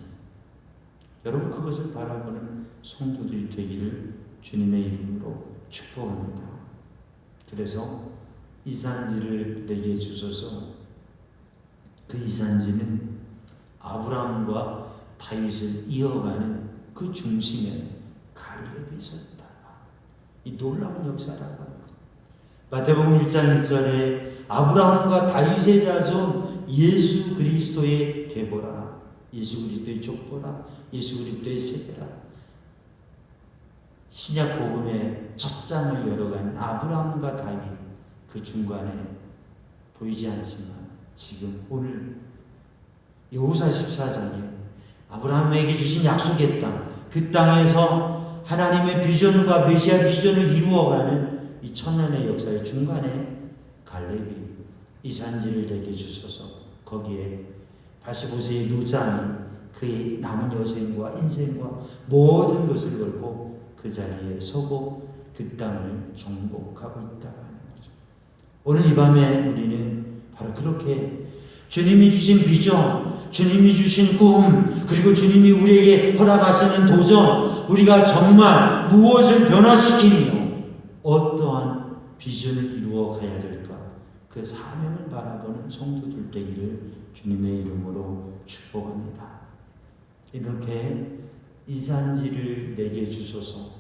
여러분 그것을 바라보는 성도들이 되기를 주님의 이름으로 축복합니다. 그래서 이 산지를 내게 주소서. 그 이 산지는 아브라함과 다윗을 이어가는 그 중심에 갈렙이 섰다. 이 놀라운 역사라고 하는 것. 마태복음 1장 1절에 아브라함과 다윗의 자손 예수 그리스도의 계보라, 예수 그리스도의 족보라, 예수 그리스도의 세대라. 신약 복음의 첫 장을 열어간 아브라함과 다윗, 그 중간에 보이지 않지만 지금 오늘 여호수아 14장에 아브라함에게 주신 약속의 땅, 그 땅에서 하나님의 비전과 메시아 비전을 이루어가는 이 천년의 역사의 중간에 갈렙이 이 산지를 내게 주소서. 거기에 85세의 노장이 그의 남은 여생과 인생과 모든 것을 걸고 그 자리에 서고 그 땅을 정복하고 있다고 하는 거죠. 오늘 이 밤에 우리는 바로 그렇게 주님이 주신 비전, 주님이 주신 꿈, 그리고 주님이 우리에게 허락하시는 도전, 우리가 정말 무엇을 변화시키며 어떠한 비전을 이루어 가야 될까, 그 사명을 바라보는 성도들 되기를 주님의 이름으로 축복합니다. 이렇게 이 산지를 내게 주소서.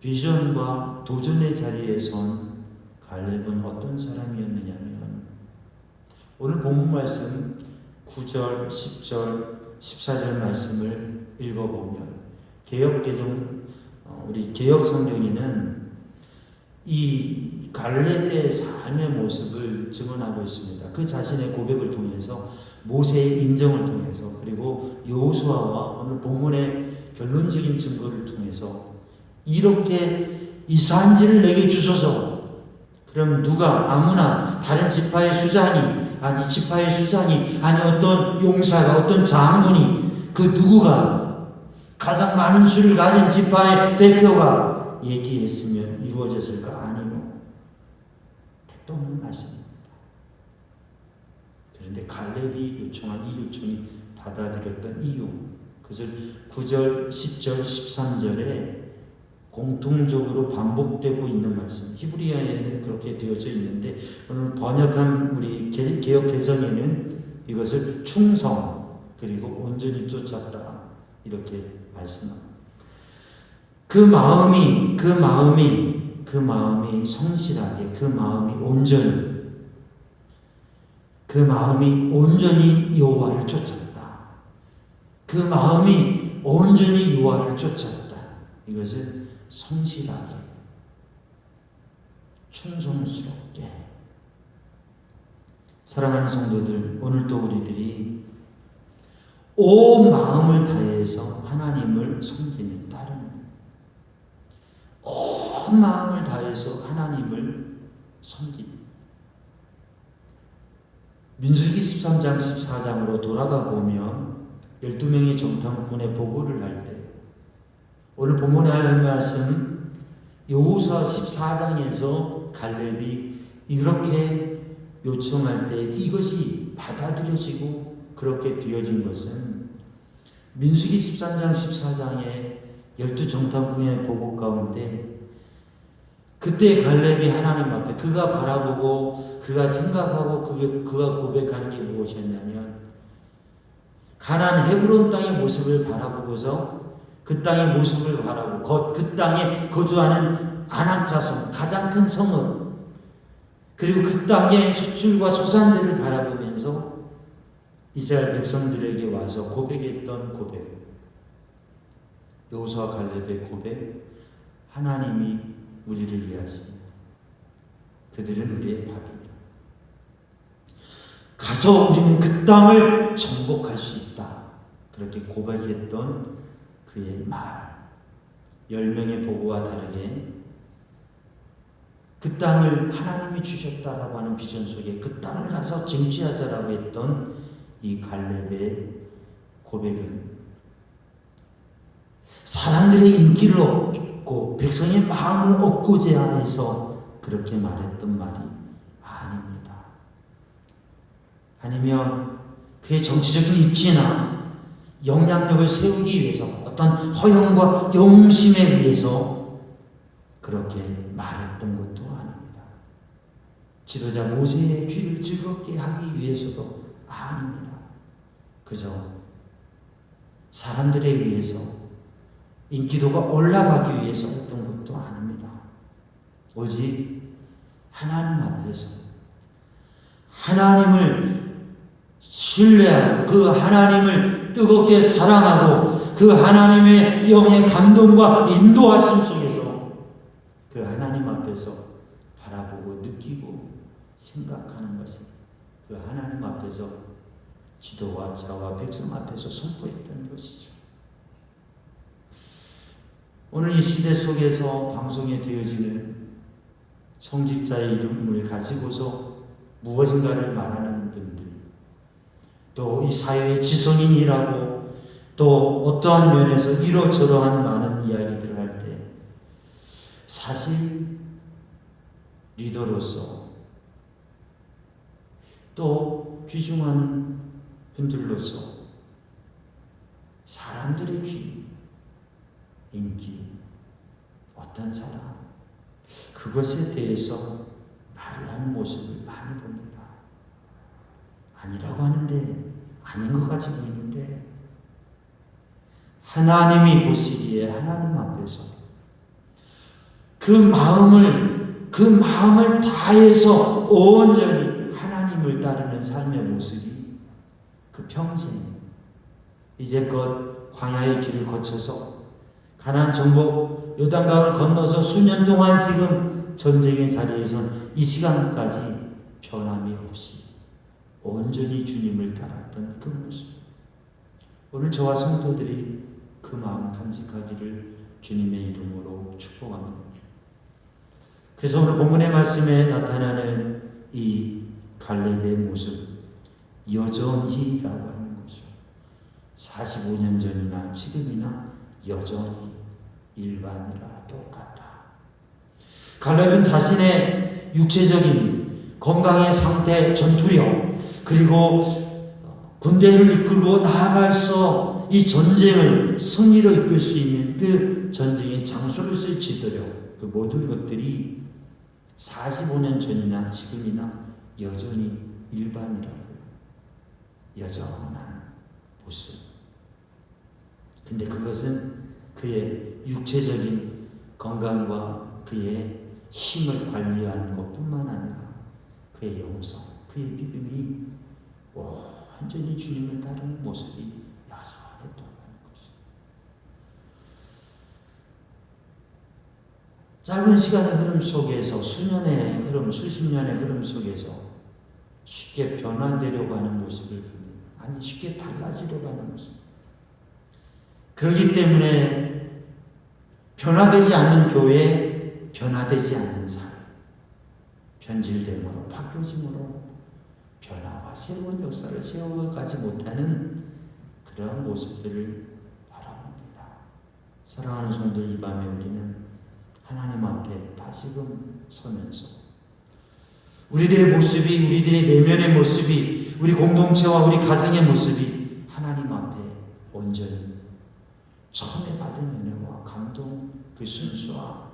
비전과 도전의 자리에 선 갈렙은 어떤 사람이었느냐면, 오늘 본문 말씀 9절, 10절, 14절 말씀을 읽어보면 우리 개역 성경에는 이 갈렙의 삶의 모습을 증언하고 있습니다. 그 자신의 고백을 통해서, 모세의 인정을 통해서, 그리고 여호수아와 오늘 본문의 결론적인 증거를 통해서 이렇게 이 산지를 내게 주소서. 그럼 누가, 아무나 다른 지파의 수장이, 아니 지파의 수장이, 아니 어떤 용사가, 어떤 장군이, 그 누구가 가장 많은 수를 가진 지파의 대표가 얘기했으면 이루어졌을까? 아니요. 택도 없는 말씀입니다. 그런데 갈렙이 요청한 이 요청이 받아들였던 이유, 그것을 9절, 10절, 13절에 공통적으로 반복되고 있는 말씀, 히브리어에는 그렇게 되어져 있는데 오늘 번역한 우리 개역 개정에는 이것을 충성 그리고 온전히 쫓았다 이렇게 말씀합니다. 그 마음이 성실하게, 그 마음이 온전히 여호와를 쫓았다. 그 마음이 온전히 여호와를 쫓았다. 이것을 성실하게, 충성스럽게. 사랑하는 성도들, 오늘도 우리들이 온 마음을 다해서 하나님을 섬기는, 따르는, 온 마음을 다해서 하나님을 섬기는, 민수기 13장 14장으로 돌아가 보면 12명의 정탐꾼의 보고를 할 때, 오늘 본문의 말씀 여호수아 14장에서 갈렙이 이렇게 요청할 때 이것이 받아들여지고 그렇게 되어진 것은 민수기 13장 14장의 12정탐꾼의 보고 가운데 그때 갈렙이 하나님 앞에 그가 바라보고 그가 생각하고 그가 고백하는 게 무엇이었냐면, 가나안 헤브론 땅의 모습을 바라보고서 그 땅의 모습을 바라보고 그 땅에 거주하는 아낙 자손 가장 큰 성읍, 그리고 그 땅의 소출과 소산들을 바라보면서 이스라엘 백성들에게 와서 고백했던 고백, 여호수아 갈렙의 고백, 하나님이 우리를 위하십니다. 그들은 우리의 밥이다. 가서 우리는 그 땅을 정복할 수 있다. 그렇게 고백했던 그의 말, 10명의 보고와 다르게 그 땅을 하나님이 주셨다라고 하는 비전 속에 그 땅을 가서 쟁취하자라고 했던 이 갈렙의 고백은 사람들의 인기를 얻고 백성의 마음을 얻고자 해서 그렇게 말했던 말이 아닙니다. 아니면 그의 정치적인 입지나 영향력을 세우기 위해서 어떤 허영과 용심에 의해서 그렇게 말했던 것도 아닙니다. 지도자 모세의 귀를 즐겁게 하기 위해서도 아닙니다. 그저 사람들에 의해서 인기도가 올라가기 위해서 했던 것도 아닙니다. 오직 하나님 앞에서 하나님을 신뢰하고 그 하나님을 뜨겁게 사랑하고 그 하나님의 영의 감동과 인도하심 속에서 그 하나님 앞에서 바라보고 느끼고 생각하는 것은 그 하나님 앞에서 지도와 자와 백성 앞에서 선포했던 것이죠. 오늘 이 시대 속에서 방송에 되어지는 성직자의 이름을 가지고서 무엇인가를 말하는 분들, 또 이 사회의 지성인이라고 또 어떠한 면에서 이러저러한 많은 이야기들을 할 때 사실 리더로서 또 귀중한 분들로서 사람들의 귀, 인기, 어떤 사람, 그것에 대해서 말을 하는 모습을 많이 봅니다. 아니라고 하는데 아닌 것 같이 보이는데 하나님이 보시기에 하나님 앞에서 그 마음을 다해서 온전히 하나님을 따르는 삶의 모습이 그 평생 이제껏 광야의 길을 거쳐서 가나안 정복 요단강을 건너서 수년 동안 지금 전쟁의 자리에선 이 시간까지 변함이 없이 온전히 주님을 따랐던 그 모습, 오늘 저와 성도들이 그 마음 간직하기를 주님의 이름으로 축복합니다. 그래서 오늘 본문의 말씀에 나타나는 이 갈렙의 모습, 여전히라고 하는 거죠. 45년 전이나 지금이나 여전히 일반이라 똑같다. 갈렙은 자신의 육체적인 건강의 상태, 전투력, 그리고 군대를 이끌고 나아가서 이 전쟁을 승리로 이끌 수 있는 그 전쟁의 장소를 설치도록 그 모든 것들이 45년 전이나 지금이나 여전히 일반이라고요. 여전한 모습. 근데 그것은 그의 육체적인 건강과 그의 힘을 관리하는 것뿐만 아니라 그의 영성, 그의 믿음이 완전히 주님을 따르는 모습이 여전했다고 하는 것입니다. 짧은 시간의 흐름 속에서 수년의 흐름, 수십 년의 흐름 속에서 쉽게 변화되려고 하는 모습을 봅니다. 아니, 쉽게 달라지려고 하는 모습. 그렇기 때문에 변화되지 않는 교회, 변화되지 않는 삶, 변질됨으로, 바뀌어짐으로 변화와 새로운 역사를 세워가지 못하는 그러한 모습들을 바라봅니다. 사랑하는 성도들, 이 밤에 우리는 하나님 앞에 다시금 서면서 우리들의 모습이, 우리들의 내면의 모습이, 우리 공동체와 우리 가정의 모습이 하나님 앞에 온전히 처음에 받은 은혜와 감동, 그 순수와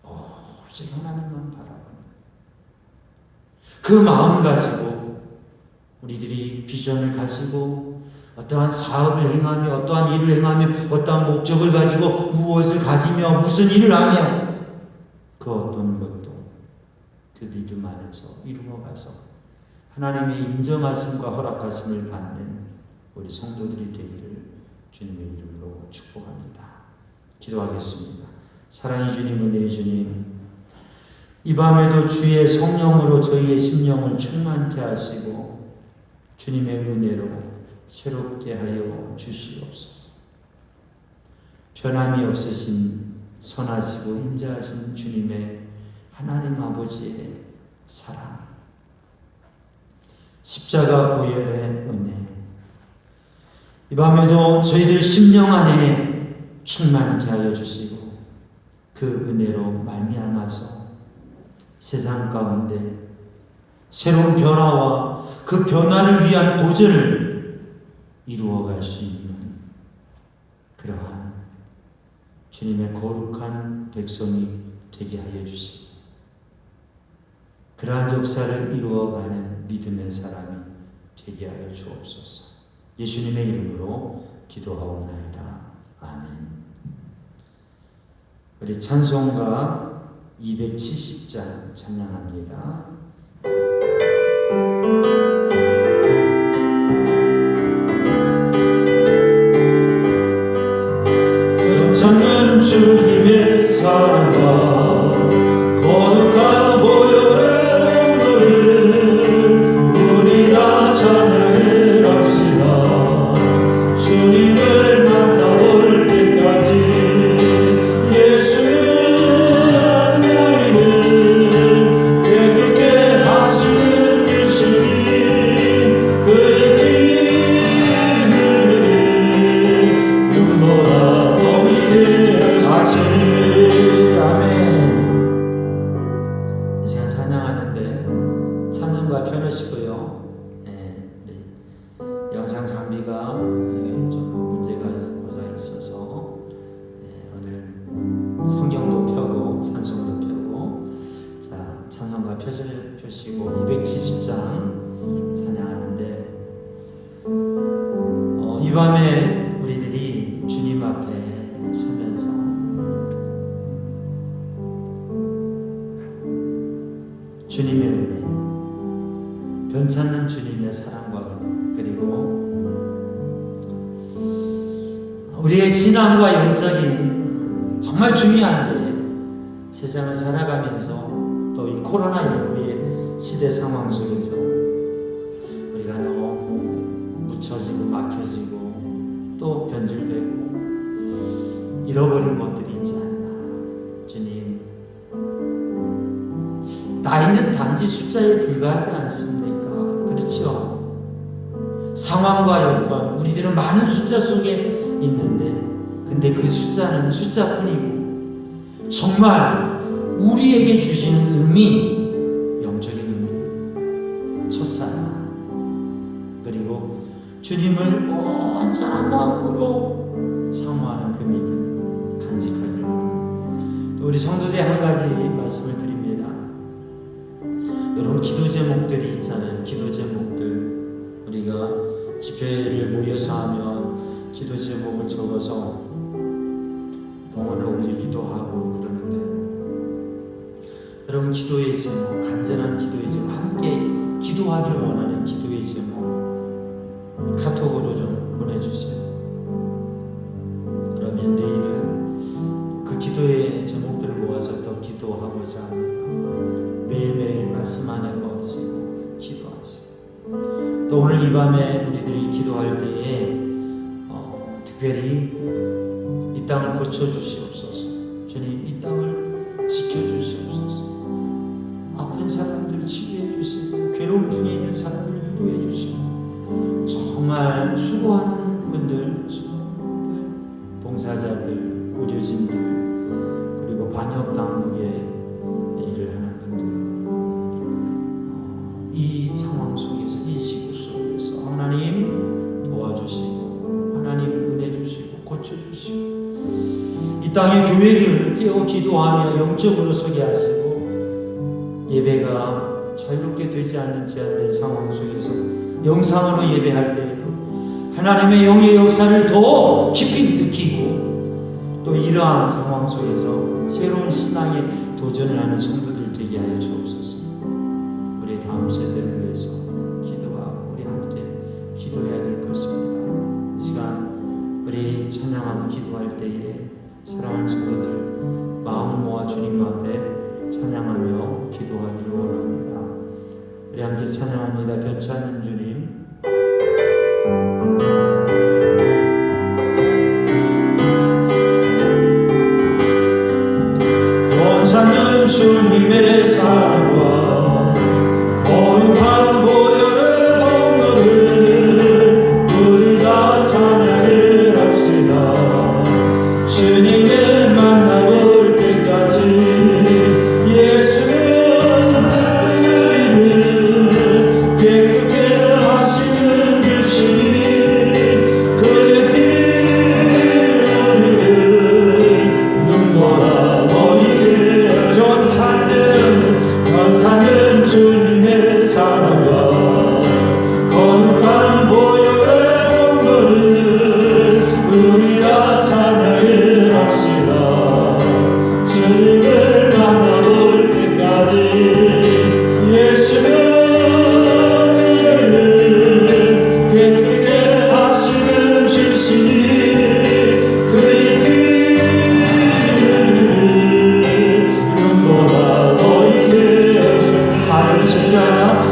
오직 하나님만 바라보는 그 마음 가지고 우리들이 비전을 가지고 어떠한 사업을 행하며 어떠한 일을 행하며 어떠한 목적을 가지고 무엇을 가지며 무슨 일을 하며 그 어떤 것도 그 믿음 안에서 이루어가서 하나님의 인정하심과 허락하심을 받는 우리 성도들이 되기를 주님의 이름으로 축복합니다. 기도하겠습니다. 사랑의 주님, 은혜의 주님, 이 밤에도 주의 성령으로 저희의 심령을 충만케 하시고 주님의 은혜로 새롭게 하여 주시옵소서. 변함이 없으신 선하시고 인자하신 주님의 하나님 아버지의 사랑, 십자가 보혈의 은혜, 이 밤에도 저희들 심령 안에 충만케 하여 주시고 그 은혜로 말미암아서 세상 가운데 새로운 변화와 그 변화를 위한 도전을 이루어갈 수 있는 그러한 주님의 거룩한 백성이 되게 하여 주시고 그러한 역사를 이루어가는 믿음의 사람이 되게 하여 주옵소서. 예수님의 이름으로 기도하옵나이다. 아멘. 우리 찬송가 270장 찬양합니다. 괜찮은 주님의 사랑과 거룩한 보혈의 온도를 우리 다 찬양을 합시다. 주님을 만나볼 때까지 예수 우리는 깨끗게 하시는 유신이 그의 피 흘리니 눈보라 아멘. 이 시간 찬양하는데 찬송가 펴놓으시고요. 우리 영상 장비가 좀 문제가 고장 있어서 오늘 성경도 펴고 찬송도 펴고 자 찬송가 펴시고 270장 찬양하는데 이 밤에 우리들이 주님 앞에 서면서 주님의 은혜, 변찮는 주님의 사랑과 은혜, 그리고 우리의 신앙과 영적인 정말 중요한데 세상을 살아가면서 또 이 코로나19의 시대 상황 속에서 우리가 너무 묻혀지고 막혀지고 또 변질되고 잃어버린 것들이 있지 않나. 주님, 나이는 단지 숫자에 불과하지 않습니까? 그렇죠? 상황과 여건, 우리들은 많은 숫자 속에 있는데 근데 그 숫자는 숫자뿐이고 정말 우리에게 주시는 의미, 영적인 의미, 첫사랑, 그리고 주님을 온전한 마음으로 사모하는 그 믿음 간직하기를 바랍니다. 또 우리 성도들 한 가지 말씀을 드립니다. 여러분, 기도 제목들이 있잖아요. 기도 제목들, 우리가 집회를 모여서 하면 기도 제목을 적어서 봉헌을 올리기도 하고 그러는데, 여러분, 기도의 제목, 간절한 기도의 제목, 함께 기도하기를 원하는 기도의 제목 카톡으로 좀 보내주세요. 그러면 내일은 그 기도의 제목들을 모아서 더 기도하고자 합니다. 매일매일 말씀 안에 거하시고 기도하세요. 또 오늘 이 밤에 우리들이 기도할 때에 특별히 이 땅을 고쳐주시옵소서. 주님, 이 땅을 지켜주시옵소서. 아픈 사람들 치유해 주시고 괴로움 중에 있는 사람들 위로해 주시고 정말 수고하는 분들, 봉사자들, 의료진들, 그리고 방역 당국에 일을 하는 분들, 이 상황 속에서, 이 시국 속에서 하나님 도와주시고 하나님 은혜 주시고 고쳐주시고 이 땅의 교회들 깨어 기도하며 영적으로 서게 하시고 예배가 자유롭게 되지 않는 제한된 상황 속에서 영상으로 예배할 때에도 하나님의 영의 역사를 더 깊이 느끼고 또 이러한 상황 속에서 새로운 신앙의 도전을 하는 성도들 되게 하여 주옵소서. 우리 다음 세대를 위해서 기도하고 우리 함께 기도해야 될 것입니다. 이 시간 우리 찬양하고 기도할 때에 사랑하는 성도들 마음 모아 주님 앞에 찬양하며 기도하기를 원합니다. 우리 함께 찬양합니다. 변찮은 주님. 변찮은 주님의 사랑과 거룩한 보혈의 공로를 우리 다 찬양을 합시다. 주님을 만나볼 때까지 예수는 우리를 깨끗게 하시는 주시니 그의 피 우리를 눈보라 너희를 변찮는 주님의 사랑과 거룩한 보혈의 공로를 우리가 찬양을 합시다. 주님을 만나볼 때까지 예수는 우리를 깨끗게 하시는 주시니 그의 피 눈보라 너희를 사랑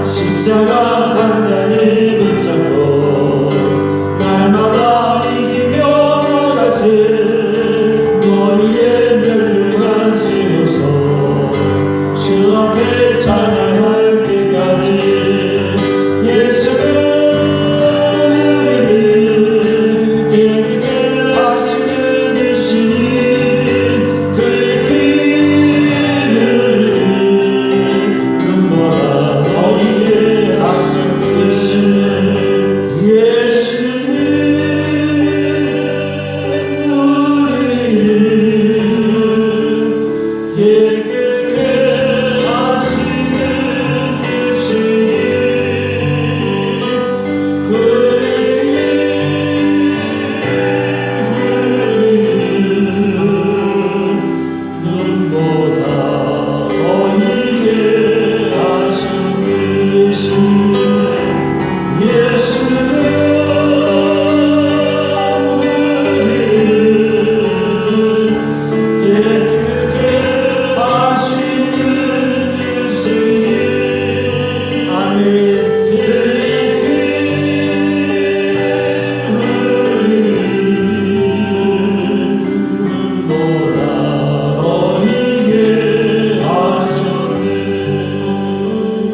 십자가 단단히 붙잡고 날마다 이기며 나가신 머리에 멸류관 씌워서 주 앞에 찬양할 때까지 예수는 우리를 깨끗게 하시는 주시니 그의 피 눈보라 너희를 하신 예수는 우리를 깨끗게 하시는 주시니 우리는 눈보다 더 이게 하신 예수는 우리를 깨끗게 하시는 주시니 아멘. 그의 피 우리를 눈보다 더 이게 하셨네.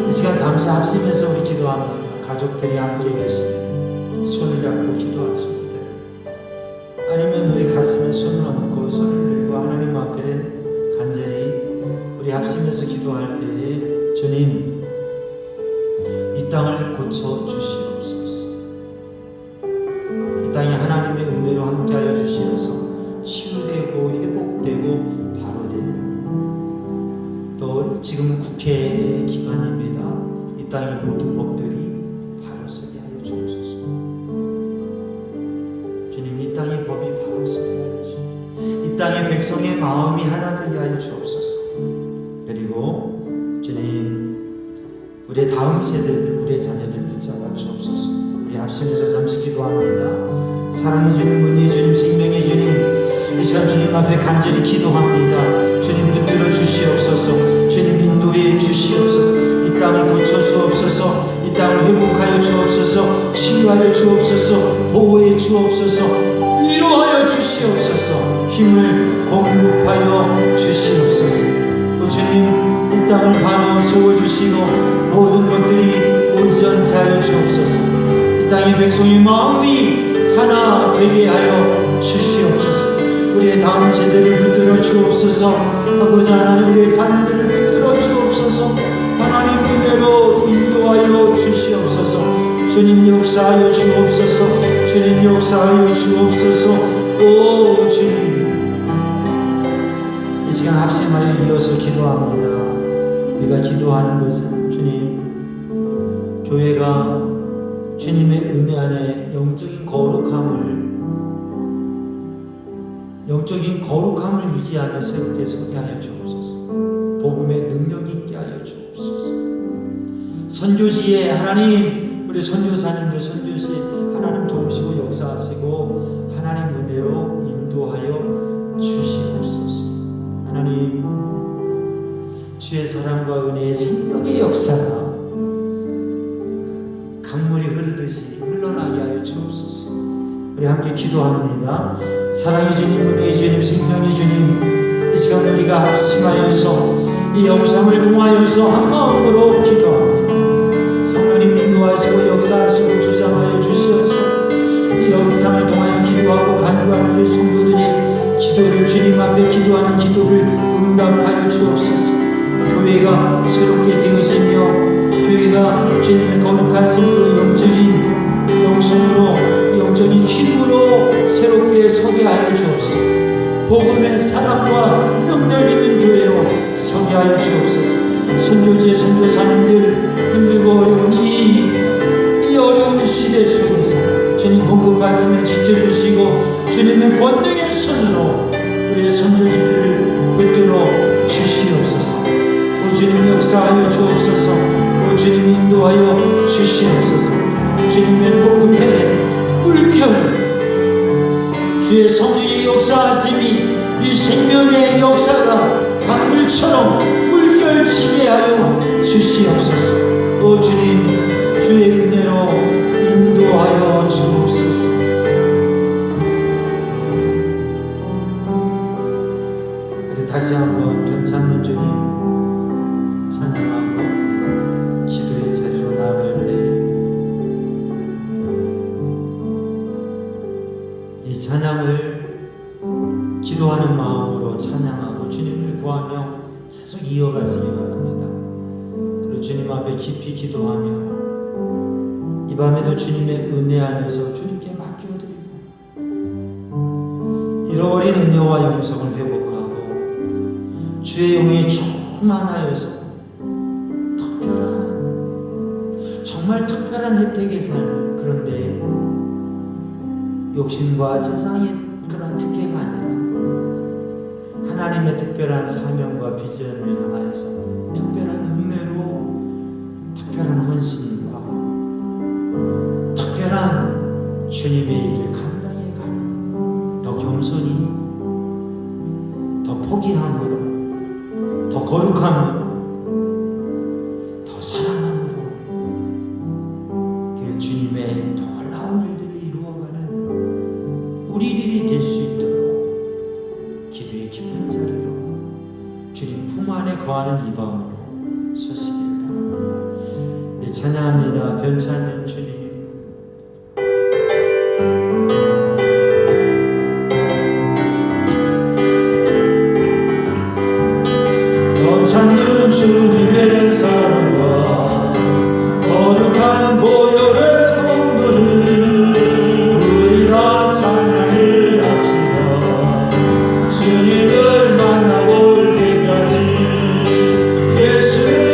이 시간 잠시 합심해서 우리 기도합니다. 가족들이 함께 계시면 손을 잡고 기도하셔도 돼요. 아니면 우리 가슴에 손을 얹고 손을 들고 하나님 앞에 간절히 우리 합심해서 기도할 때에 주님 이 땅을 고쳐 주시옵소서. 이 땅이 하나님의 은혜로 함께하여 주시어서 치유되고 회복되고 바로 되고 또 지금은 국회 기간입니다. 이 땅의 모든 법들이 바로 서게 하여 주옵소서. 주님 이 땅의 법이 바로 서게 하여 주옵소서. 이 땅의 백성의 마음이 하나 되게 하여 주옵소서. 그리고 주님 우리의 다음 세대들 우리의 자녀들 붙잡아 주옵소서. 우리 합심해서 잠시 기도합니다. 사랑의 주님, 은혜의 주님, 생명의 주님, 이 시간 주님 앞에 간절히 기도합니다. 주님 붙들어 주시옵소서. 주님 인도해 주시옵소서. 이 땅을 고쳐 주옵소서. 이 땅을 회복하여 주옵소서. 치유하여 주옵소서. 보호해 주옵소서. 위로하여 주시옵소서. 힘을 공급하여 주시옵소서. 또 주님 이 땅을 바로 세워주시고 모든 것들이 온전케 하여 주옵소서. 이 땅의 백성의 마음이 하나 되게 하여 주시옵소서. 우리의 다음 세대를 붙들어 주옵소서. 아버지 하나님 우리의 자녀들을 붙들어 주옵소서. 하나님 은혜로 인도하여 주시옵소서. 주님 역사하여 주옵소서. 주님 역사하여 주옵소서. 오 주님 이 시간 합심하여 이어서 기도합니다. 우리가 기도하는 것은 주님 교회가 주님의 은혜 안에 영적인 거룩함을 유지하며 새롭게 서게 하여 주옵소서. 선교지에 하나님, 우리 선교사님들 선교지에 하나님 도우시고 역사하시고 하나님 은혜로 인도하여 주시옵소서. 하나님, 주의 사랑과 은혜의 생명의 역사가 강물이 흐르듯이 흘러나게 하여 주옵소서. 우리 함께 기도합니다. 사랑의 주님, 은혜의 주님, 생명의 주님, 이 시간 우리가 합심하여서 이 영상을 통하여서 한 마음으로 기도합니다. 성령님 인도하시고 역사하시고 주장하여 주시어서 이 영상을 통하여 기도하고 간구하는 우리 성도들의 기도를, 주님 앞에 기도하는 기도를 응답하여 주옵소서. 교회가 새롭게 되어지며 교회가 주님의 거룩한 승으로 영적인 영성으로 영적인 힘으로 새롭게 서게 하여 주옵소서. 복음의 사랑과 능력 있는 교회로 서게 하여 주옵소서. 선교지의 선교사님들 힘들고 어려운 이 어려운 시대 속에서 주님 공급하시며 지켜주시고 주님의 권능의 손으로 우리의 선교지들을 붙들어 주시옵소서. 오 주님 역사하여 주옵소서. 오 주님 인도하여 주시옵소서. 주님의 복음의 물결, 주의 성령의 역사하심이 이 생명의 역사가 강물처럼 물결치게 하여 주시옵소서. 오 주님, 주의 은혜로 인도하여 주옵소서. 우리 다시 한번 변찮는 주님 찬양하고 기도의 자리로 나아갈 때 이 찬양을 기도하는 마음으로 찬양하고 주님을 구하며 계속 이어가시기 바랍니다. 그리고 주님 앞에 깊이 기도하며 이 밤에도 주님의 은혜 안에서 주님께 맡겨드리고 잃어버린 은혜와 영성을 회복하고 주의 영에 충만하여서 정말 특별한 혜택의 삶, 그런데 욕심과 세상의 그런 특혜가 아니라 하나님의 특별한 사명과 비전을 향하여서 특별한 은혜로 특별한 헌신과 특별한 주님의 일을 감당해 가는 더 겸손히, 더 포기함으로, 더 거룩함으로, 더 사랑함으로 그 주님의 놀라운 일들을 이루어가는 우리들이 될 수 있도록 기도의 깊은 자리로 주님 품 안에 거하는 이 밤으로 서시기를 바랍니다. 우리 찬양합니다. 변찮는 주님. 변찮는 주님의 사랑과 거룩한 보혈의 공로를 우리 다 찬양을 합시다. 주님을 만나볼 때까지 예수님을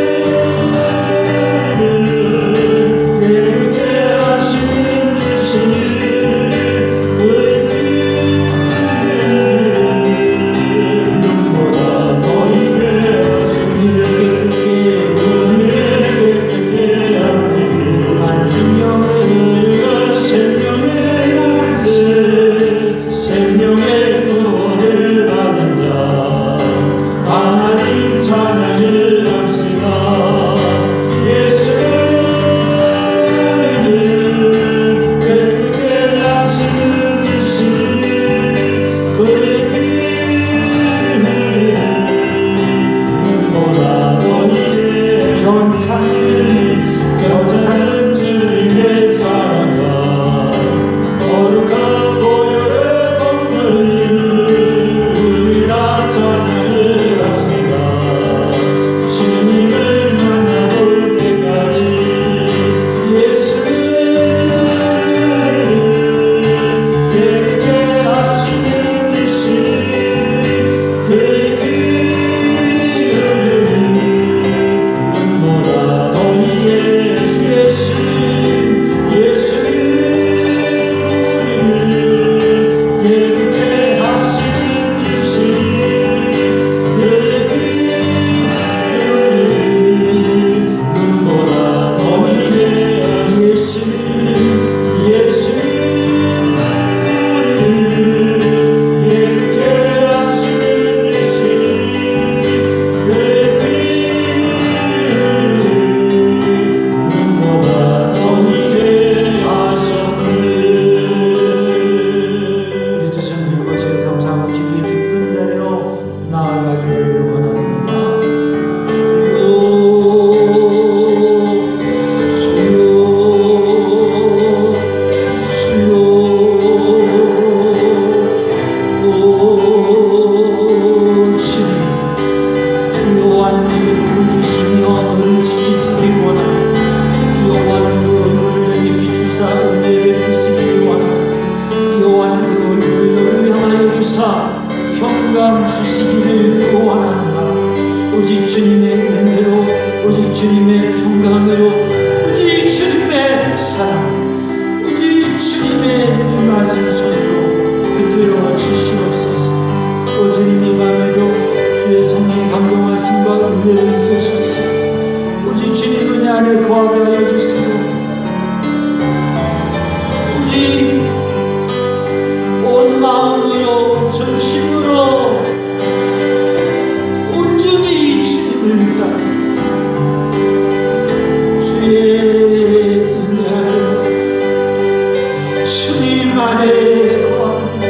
안에 거하며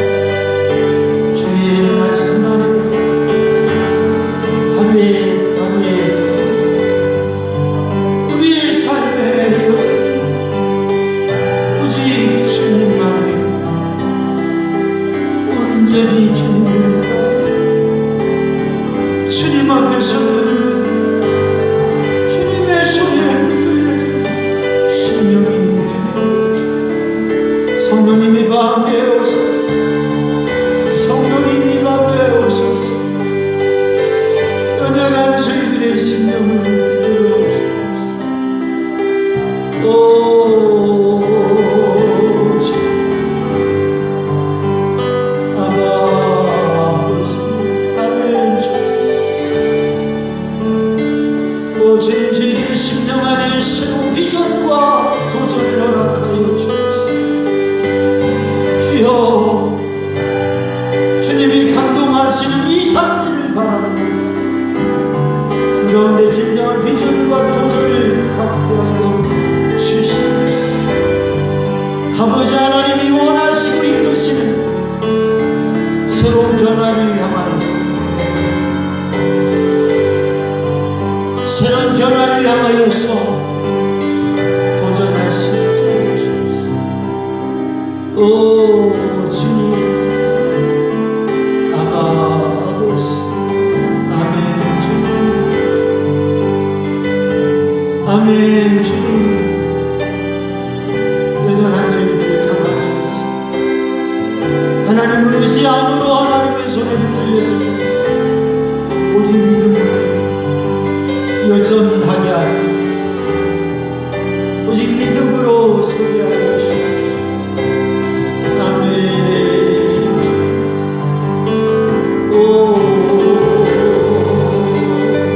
주의 말씀 안에 하루의 삶 우리의 삶의 여정 오직 주님만의 온전히 주님을 따라 주님 앞에서는 주님의 손에 붙들려지는 신령이 되게 성령님이 밤에 오셔서 성령님이 밤에 오셔서 연약한 저희들의 심령을 붙들어 주옵소서. 오 주 아바 아버지 아멘 주 오 주님 저희들의 심령 안에 새로운 비전과 도전을 허락하여 주옵소서. 주여 주님이 감동하시는 이 산지를 바라보고 그 가운데 진정한 비전과 도전을 갖게 하여 주시옵소서. 아버지 하나님이 원하시고 이끄시는 새로운 변화를 향하여서 새로운 변화를 향하여서 도전할 수 있게 해주옵소서. 오 주님 아바 아버지 아멘 주님 아멘 주님 연약한 저희들을 강하게 하시고 하나님을 의지함으로 하나님의 손에 붙들려서 오직 믿음으로 여전하게 하시고